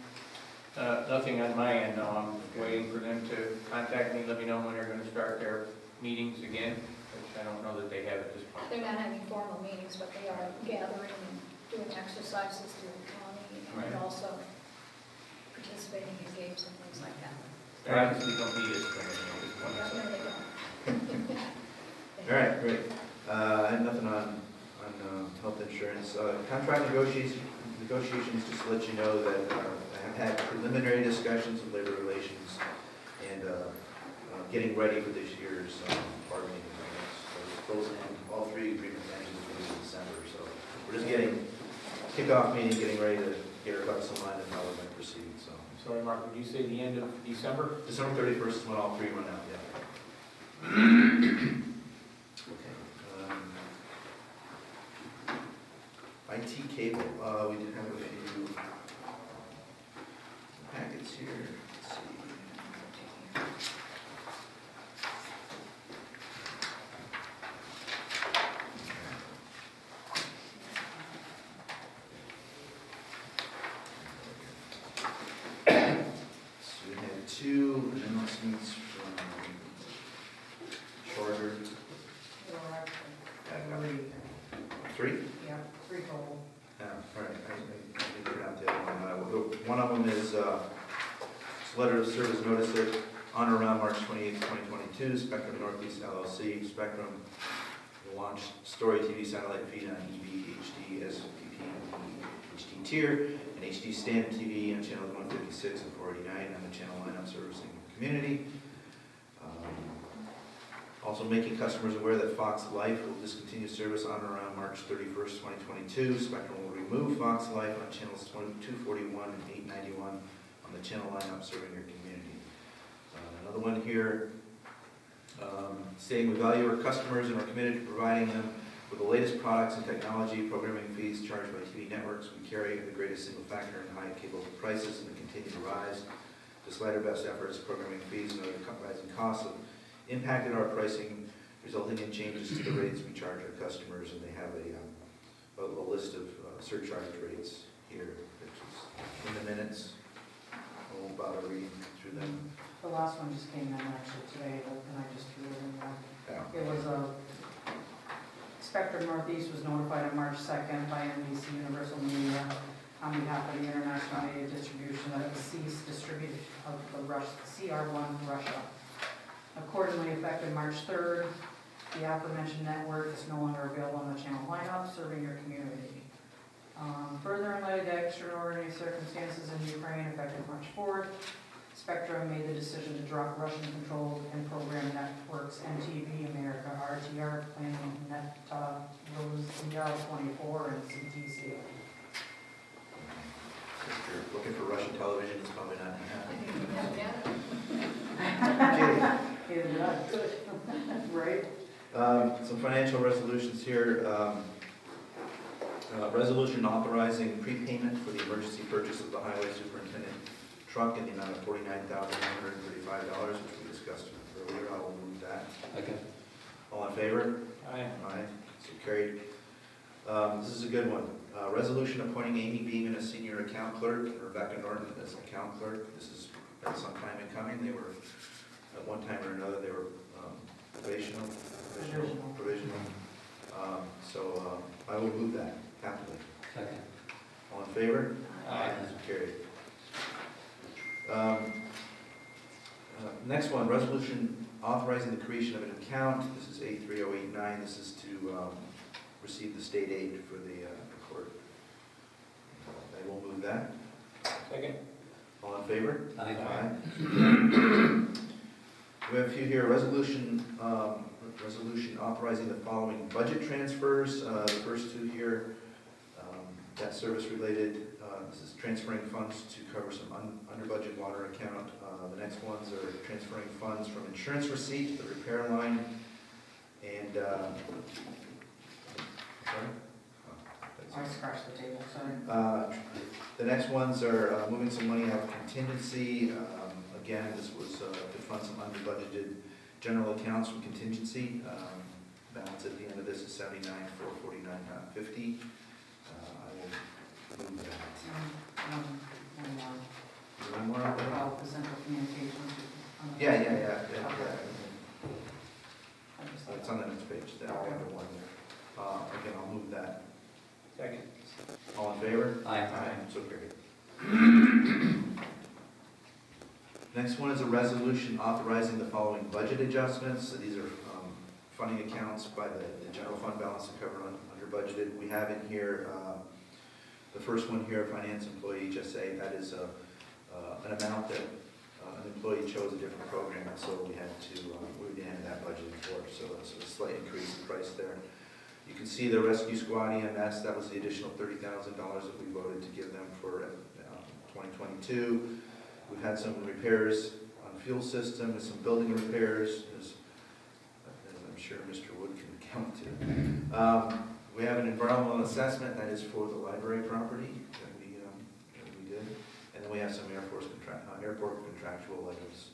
Speaker 17: Nothing on my end, no. I'm waiting for them to contact me, let me know when they're gonna start their meetings again, which I don't know that they have at this point.
Speaker 6: They're not having formal meetings, but they are gathering and doing exercises through the county and
Speaker 17: Right.
Speaker 6: also participating in games and things like that.
Speaker 17: They obviously don't need us, but, you know, at this point,
Speaker 6: No,
Speaker 17: so.
Speaker 6: they don't.
Speaker 2: All right, great. I have nothing on health insurance. Contract negotiations, just to let you know that I have had preliminary discussions with labor relations and getting ready for this year's bargaining agreements. So those all 3 agreements ended in December, so we're just getting kickoff meeting, getting ready to get our ducks in line and how we're going to proceed. So
Speaker 17: Sorry, Mark, would you say the end of December?
Speaker 2: December 31st is when all 3 run out, yeah. Okay. IT cable, we did have a few packets here. Let's see. minutes needs from Charter. Three?
Speaker 16: Yeah, three total.
Speaker 2: Yeah, all right, I didn't figure out the other one. One of them is, it's letter of service notice that on or around March 28th, 2022, Spectrum Northeast LLC, Spectrum will launch Story TV satellite feed on EB, HD, SPP, and HD tier, and HD standard TV on channels 156 and 489 on the channel lineup servicing the community. Also making customers aware that Fox Life will discontinue service on or around March 31st, 2022. Spectrum will remove Fox Life on channels 241 and 891 on the channel lineup serving your community. Another one here, stating we value our customers and are committed to providing them with the latest products and technology. Programming fees charged by TV networks we carry the greatest single factor in high cable prices and they continue to rise. Despite our best efforts, programming fees and other rising costs have impacted our pricing, resulting in changes to the rates we charge our customers, and they have a list of surcharge rates here, which is in the minutes. I won't bother reading through them.
Speaker 16: The last one just came in actually today, and I just threw it in there.
Speaker 2: Yeah.
Speaker 16: It was Spectrum Northeast was notified on March 2nd by NBC Universal Media on behalf of the International Media Distribution that it ceased distribution of the CR1 Russia. Accordingly, effective March 3rd, the aforementioned network is no longer available on the channel lineup serving your community. Further, in light of the extraordinary circumstances in Ukraine, effective March 4th, Spectrum made the decision to drop Russian-controlled and programmed networks NTV America, RTR, Planning, Net, Rose, 24, and CTC.
Speaker 2: If you're looking for Russian television, it's probably not happening.
Speaker 16: Right.
Speaker 2: Some financial resolutions here. Resolution authorizing prepayment for the emergency purchase of the highway superintendent truck in the amount of $49,135, which we discussed earlier. I will move that.
Speaker 8: Okay.
Speaker 2: All in favor?
Speaker 17: Aye.
Speaker 2: Aye. So carried. This is a good one. Resolution appointing Amy Beeman as senior account clerk and Rebecca Norton as account clerk. This has been some time in coming. They were, at one time or another, they were provisional. So I will move that happily.
Speaker 8: Second.
Speaker 2: All in favor?
Speaker 17: Aye.
Speaker 2: So carried. Next one, resolution authorizing the creation of an account. This is 83089. This is to receive the state aid for the court. I will move that.
Speaker 17: Second.
Speaker 2: All in favor?
Speaker 8: Aye.
Speaker 2: We have a few here. Resolution authorizing the following budget transfers. The first two here, debt service related. This is transferring funds to cover some under budget water account. The next ones are transferring funds from insurance receipt to the repair line. And, sorry?
Speaker 16: I scratched the table, sorry.
Speaker 2: The next ones are moving some money out of contingency. Again, this was to fund some under budgeted general accounts from contingency. Balance at the end of this is $79,449.50. I will move that. One more out there?
Speaker 16: About the central communications.
Speaker 2: Yeah. It's on the next page, that other one there. Again, I'll move that.
Speaker 17: Second.
Speaker 2: All in favor?
Speaker 8: Aye.
Speaker 2: So carried. Next one is a resolution authorizing the following budget adjustments. So these are funding accounts by the general fund balance to cover under budgeted. We have in here, the first one here, finance employee HSA, that is an amount that an employee chose a different program, and so we had to that budgeted for, so that's a slight increase in price there. You can see the rescue squad EMS, that was the additional $30,000 that we voted to give them for 2022. We've had some repairs on the fuel system, and some building repairs, as I'm sure Mr. Wood can count to. We have an environmental assessment, that is for the library property that we did. And then we have some airport contractual items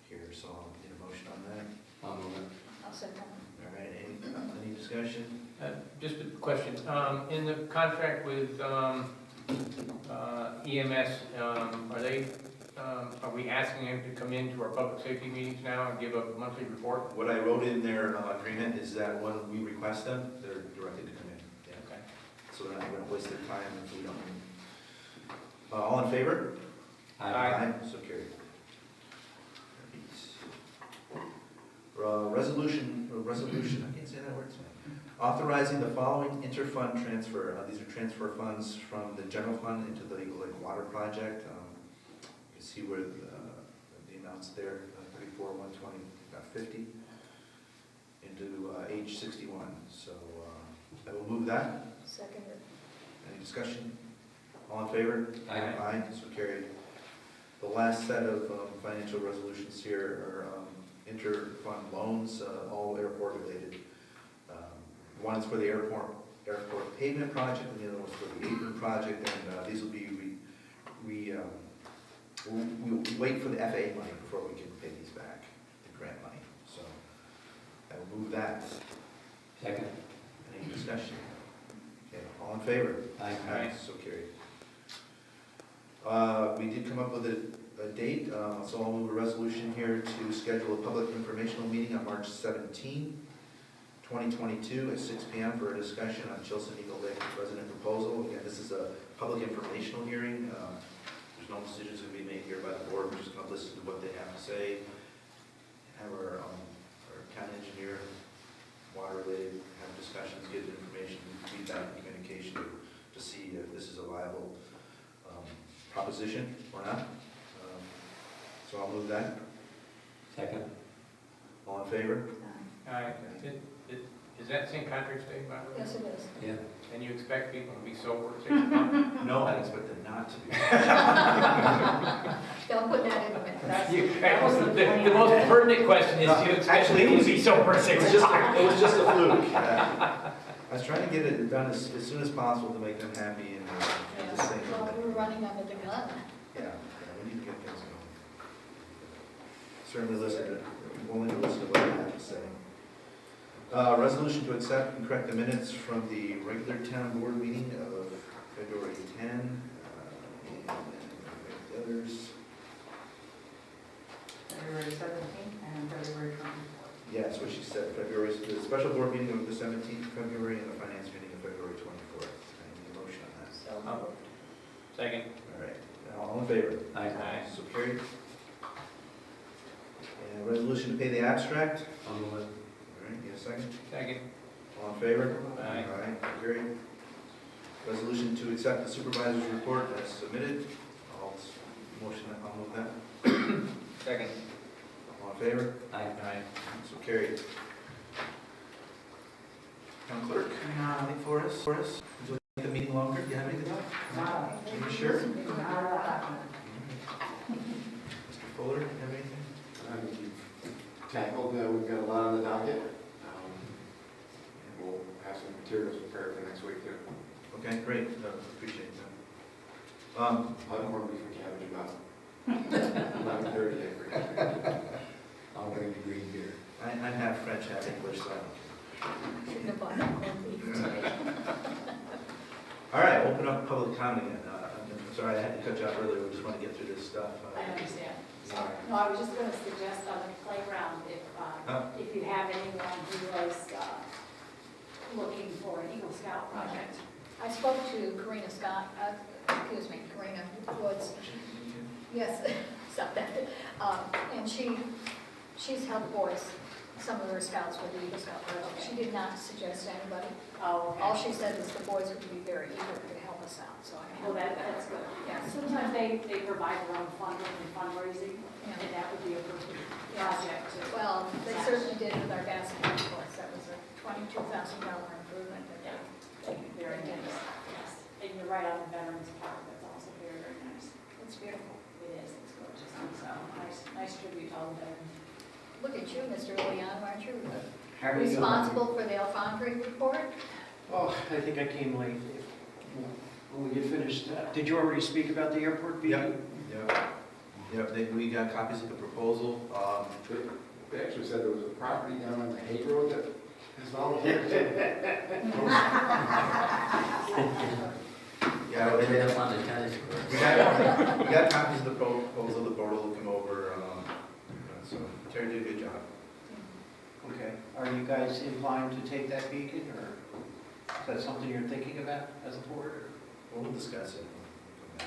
Speaker 2: here, so I'll need a motion on that.
Speaker 8: I'll move it.
Speaker 6: I'll second.
Speaker 2: All right, any discussion?
Speaker 17: Just a question. In the contract with EMS, are they are we asking him to come into our public safety meetings now and give a monthly report?
Speaker 2: What I wrote in their agreement is that when we request them, they're directed to come in. Yeah.
Speaker 17: Okay.
Speaker 2: So they're not going to waste their time if we don't. All in favor?
Speaker 17: Aye.
Speaker 2: So carried. Resolution, I can't say that word tonight. Authorizing the following interfund transfer. These are transfer funds from the general fund into the Eagle Lake Water Project. You can see where the amounts there, 34,120.50 into age 61. So I will move that.
Speaker 6: Second.
Speaker 2: Any discussion? All in favor?
Speaker 8: Aye.
Speaker 2: Aye, so carried. The last set of financial resolutions here are inter-fund loans, all airport related. One is for the airport pavement project, and the other one's for the apron project, and these will be, we'll wait for the FAA money before we can pay these back, the grant money. So I will move that.
Speaker 8: Second.
Speaker 2: Any discussion? Okay, all in favor?
Speaker 8: Aye.
Speaker 2: Aye, so carried. We did come up with a date, so I'll move a resolution here to schedule a public informational meeting on March 17, 2022 at 6 p.m. for a discussion on Chilson Eagle Lake resident proposal. Again, this is a public informational hearing. There's no decisions going to be made here by the board. We're just going to listen to what they have to say. Have our county engineer, water related, have discussions, get information, feedback, and communication to see if this is a viable proposition or not. So I'll move that.
Speaker 8: Second.
Speaker 2: All in favor?
Speaker 17: Aye. Is that St. Patrick's Day, by the way?
Speaker 6: Yes, it is.
Speaker 8: Yeah.
Speaker 17: And you expect people to be sober at 6 o'clock?
Speaker 2: No, I expect them not to be.
Speaker 6: Don't put that in the minutes.
Speaker 17: That was the most pertinent question is, do you expect people to be sober at 6 o'clock?
Speaker 2: It was just a fluke. I was trying to get it done as soon as possible to make them happy and just think.
Speaker 6: Well, we're running under the gun.
Speaker 2: Yeah, we need to get things going. Certainly listen, willing to listen to what you have to say. Resolution to accept and correct the minutes from the regular town board meeting of February 10, and the others.
Speaker 16: February 17th and February 24th.
Speaker 2: Yeah, that's what she said, February, the special board meeting of the 17th of February and the finance meeting of February 24th. I need a motion on that.
Speaker 6: So moved.
Speaker 17: Second.
Speaker 2: All right, all in favor?
Speaker 8: Aye.
Speaker 2: So carried. And resolution to pay the abstract.
Speaker 8: I'll move it.
Speaker 2: All right, need a second?
Speaker 17: Second.
Speaker 2: All in favor?
Speaker 17: Aye.
Speaker 2: All right, carried. Resolution to accept the supervisor's report as submitted. I'll move that.
Speaker 17: Second.
Speaker 2: All in favor?
Speaker 8: Aye.
Speaker 17: Aye.
Speaker 2: So carried. Town clerk, anything for us? Would you like to make the meeting longer? Do you have anything else? Are you sure? Mr. Fuller, you have anything?
Speaker 13: Tackled, we've got a lot on the docket. And we'll have some materials prepared for next week too.
Speaker 2: Okay, great, appreciate that.
Speaker 13: I'll have more beef and cabbage about 11:30, I agree.
Speaker 8: I'll bring the green beer.
Speaker 2: I have French, half English, so I don't care.
Speaker 6: Shouldn't have bought that corned beef today.
Speaker 2: All right, open up public comment again. I'm sorry, I had to cut you off earlier, we just want to get through this stuff.
Speaker 18: I understand. Sorry. No, I was just going to suggest on the playground, if you have anyone who was looking for an Eagle Scout project.
Speaker 6: I spoke to Karina Scott, Karina Woods. Yes, stop that. And she's helped boys, some of her scouts with the Eagle Scout project. She did not suggest anybody.
Speaker 18: Oh, okay.
Speaker 6: All she said was the boys would be very eager to help us out, so I'm
Speaker 18: Well,
Speaker 6: happy.
Speaker 18: that's good.
Speaker 6: Yeah.
Speaker 18: Sometimes they provide their own funding and fundraising,
Speaker 6: Yeah.
Speaker 18: and that would be a perfect project to.
Speaker 6: Well, they certainly did with our basketball courts. That was a $22,000 improvement that they
Speaker 18: Very
Speaker 6: did.
Speaker 18: nice, yes. And you're right on the Veterans Park, that's also very, very nice.
Speaker 6: It's beautiful.
Speaker 18: It is, it's gorgeous, and so nice tribute to all the veterans.
Speaker 6: Look at you, Mr. Leon, aren't you responsible for the Alfondre report?
Speaker 19: Oh, I think I came late. When we get finished, did you already speak about the airport meeting?
Speaker 2: Yep, we got copies of the proposal.
Speaker 13: They actually said there was a property down on the Hay Road that is volunteered.
Speaker 2: Yeah,
Speaker 8: Put
Speaker 2: and
Speaker 8: them on the tennis court.
Speaker 2: we got copies of the proposal, the board will come over, so Terry did a good job.
Speaker 19: Okay, are you guys inclined to take that beacon, or is that something you're thinking about as a board? Or?
Speaker 2: We'll discuss it. I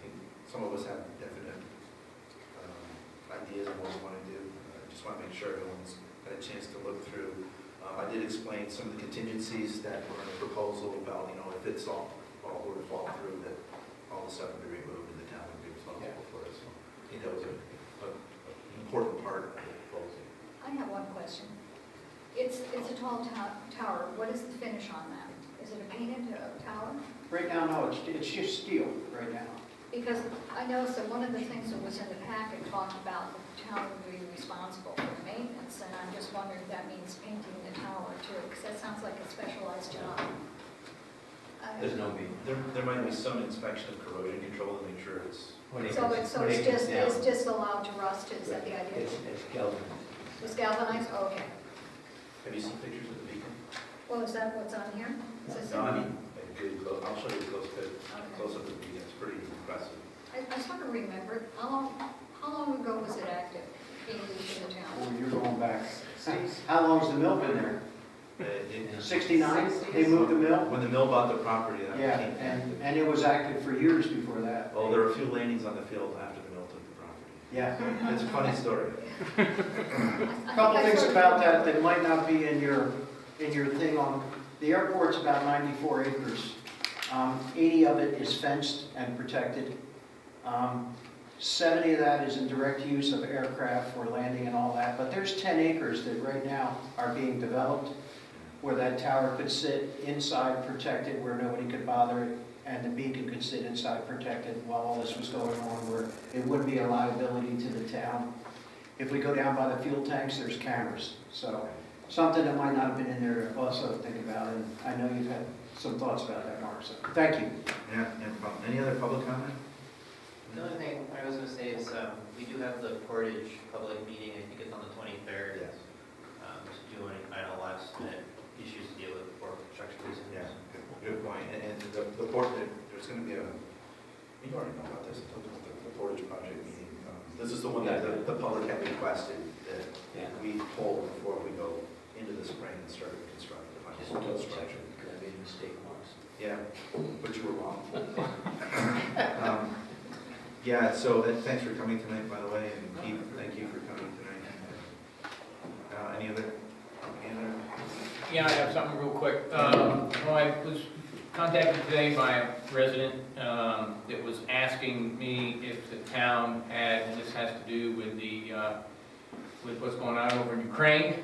Speaker 2: think some of us have definite ideas on what we want to do. I just want to make sure everyone's had a chance to look through. I did explain some of the contingencies that were in the proposal about, if it's all were to fall through, that all the stuff would be removed and the town would be responsible for it. So I think that was an important part of the proposal.
Speaker 6: I have one question. It's a tall tower. What is the finish on that? Is it a painted tower?
Speaker 19: Right now, no, it's just steel right now.
Speaker 6: Because I noticed that one of the things that was in the packet talked about the town would be responsible for the maintenance, and I'm just wondering if that means painting the tower too, because that sounds like a specialized job.
Speaker 8: There's no mean.
Speaker 2: There might be some inspection of corrosion control to make sure it's.
Speaker 6: So it's just allowed to rust, is that the idea?
Speaker 8: It's galvanized.
Speaker 6: It's galvanized? Oh, okay.
Speaker 2: Have you seen pictures of the beacon?
Speaker 6: Well, is that what's on here? Is this
Speaker 2: No, I
Speaker 6: it?
Speaker 2: mean, I'll show you close up of the beacon. It's pretty impressive.
Speaker 6: I sort of remember, how long ago was it active, being used in the town?
Speaker 19: Oh, you're going back. How long's the mill been there? 69? They moved the mill?
Speaker 2: When the mill bought the property, that
Speaker 19: Yeah,
Speaker 2: became active.
Speaker 19: and it was active for years before that.
Speaker 2: Well, there were a few landings on the field after the mill took the property.
Speaker 19: Yeah.
Speaker 2: It's a funny story.
Speaker 19: A couple things about that that might not be in your thing on, the airport's about 94 acres. 80 of it is fenced and protected. 70 of that is in direct use of aircraft for landing and all that. But there's 10 acres that right now are being developed where that tower could sit inside protected where nobody could bother it, and the beacon could sit inside protected while all this was going on, where it wouldn't be a liability to the town. If we go down by the fuel tanks, there's cameras. So something that might not have been in there to also think about, and I know you've had some thoughts about that, Mark, so thank you.
Speaker 2: Yeah, no problem. Any other public comment?
Speaker 9: The only thing I was gonna say is, we do have the Portage public meeting, I think it's on the 23rd.
Speaker 2: Yes.
Speaker 9: To do any kind of last minute issues to deal with for construction reasons.
Speaker 2: Yeah, good point. And the port, there's going to be you already know about this, the Portage project meeting. This is the one that the public had requested that we hold before we go into the spring and start to construct the final
Speaker 8: Just double check
Speaker 2: construction.
Speaker 8: it, because I made a mistake once.
Speaker 2: Yeah, but you were wrong. Yeah, so thanks for coming tonight, by the way, and Keith, thank you for coming tonight. Any other?
Speaker 17: Yeah, I have something real quick. Well, I was contacted today by a resident that was asking me if the town had, and this has to do with with what's going on over in Ukraine,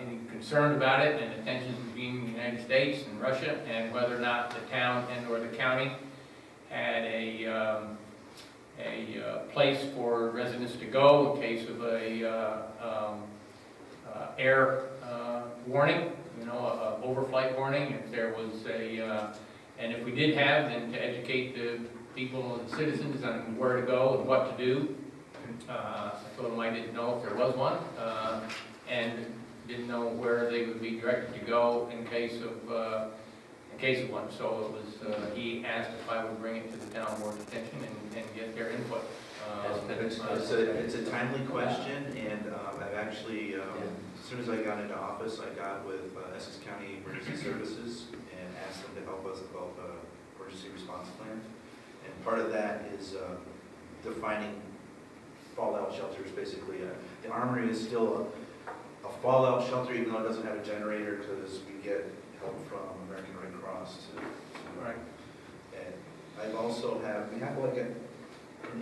Speaker 17: any concern about it and the tensions between the United States and Russia, and whether or not the town and or the county had a place for residents to go in case of air warning, overflight warning, if there was and if we did have, then to educate the people and citizens on where to go and what to do. I told them I didn't know if there was one, and didn't know where they would be directed to go in case of one. So it was, he asked if I would bring it to the town board's attention and get their input.
Speaker 2: It's a timely question, and I've actually, as soon as I got into office, I got with Essex County Emergency Services and asked them to help us develop an emergency response plan. And part of that is defining fallout shelters, basically. The Armory is still a fallout shelter, even though it doesn't have a generator, because we get help from American Red Cross to
Speaker 17: Right.
Speaker 2: And we have like an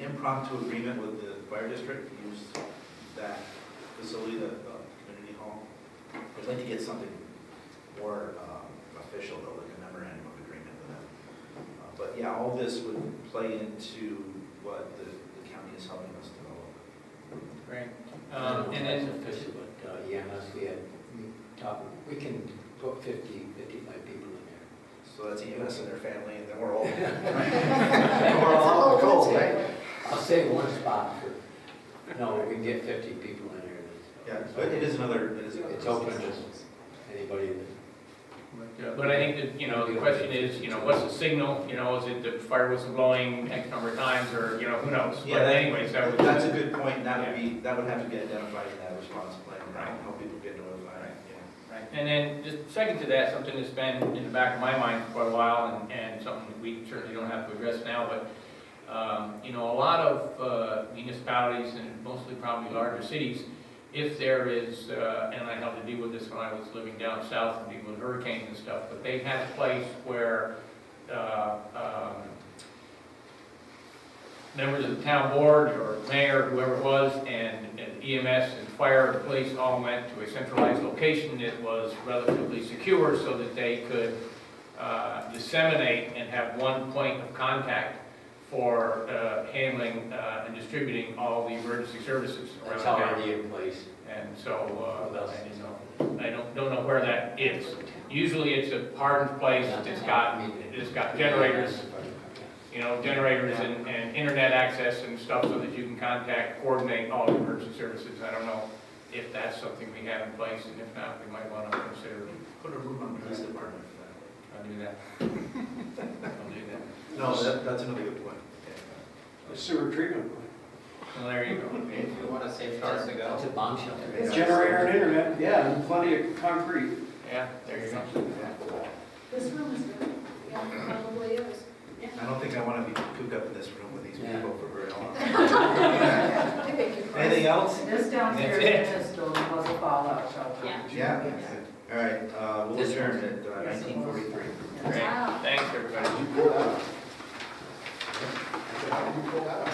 Speaker 2: impromptu agreement with the fire district to use that facility, the community hall. We'd like to get something more official, though, like a memorandum of agreement with them. But yeah, all this would play into what the county is helping us develop.
Speaker 17: Great.
Speaker 8: And then official, but unless we can put 50, 55 people in there.
Speaker 2: So that's EMS and their family, and then we're all
Speaker 6: We're all cold, right?
Speaker 8: I'll save one spot for, no, we can get 50 people in there.
Speaker 2: Yeah, but it is another,
Speaker 8: It's open to anybody that
Speaker 17: But I think that, the question is, what's the signal? Is it the fire whistle blowing X number of times, or, who knows?
Speaker 2: Yeah,
Speaker 17: But anyways,
Speaker 2: that's a good point, and that would have to be identified in that response plan,
Speaker 17: Right.
Speaker 2: how people get notified.
Speaker 17: Right. And then, just second to that, something that's been in the back of my mind for quite a while, and something that we certainly don't have to address now, but, a lot of municipalities, and mostly probably larger cities, if there is, and I had to deal with this when I was living down south and dealing with hurricanes and stuff, but they had a place where members of the town board or mayor, whoever it was, and EMS and fire and police all went to a centralized location that was relatively secure so that they could disseminate and have one point of contact for handling and distributing all the emergency services around
Speaker 8: That's
Speaker 17: town.
Speaker 8: already in place.
Speaker 17: And so, I don't know where that is. Usually it's a hardened place that's got generators, generators and internet access and stuff so that you can coordinate all the emergency services. I don't know if that's something we have in place, and if not, we might want to consider.
Speaker 2: Put a room on the police department for that.
Speaker 17: I'll do that. I'll do that.
Speaker 2: No, that's another good point.
Speaker 19: The sewer treatment plant.
Speaker 17: Well, there you go.
Speaker 9: If you want a safe place to go.
Speaker 8: It's a bomb shelter.
Speaker 19: Generator and internet, yeah, and plenty of concrete.
Speaker 17: Yeah, there you go.
Speaker 6: This room is good. Yeah, probably is.
Speaker 2: I don't think I want to be cooped up in this room with these
Speaker 8: Yeah.
Speaker 2: people for very long.
Speaker 6: I beg your pardon.
Speaker 2: Anything else?
Speaker 16: This downstairs in this building was a fallout shelter.
Speaker 6: Yeah.
Speaker 2: Yeah? All right, we'll adjourn at 19:43.
Speaker 17: Great.
Speaker 6: Wow.
Speaker 17: Thanks, everybody.
Speaker 15: You pull out. You pull out.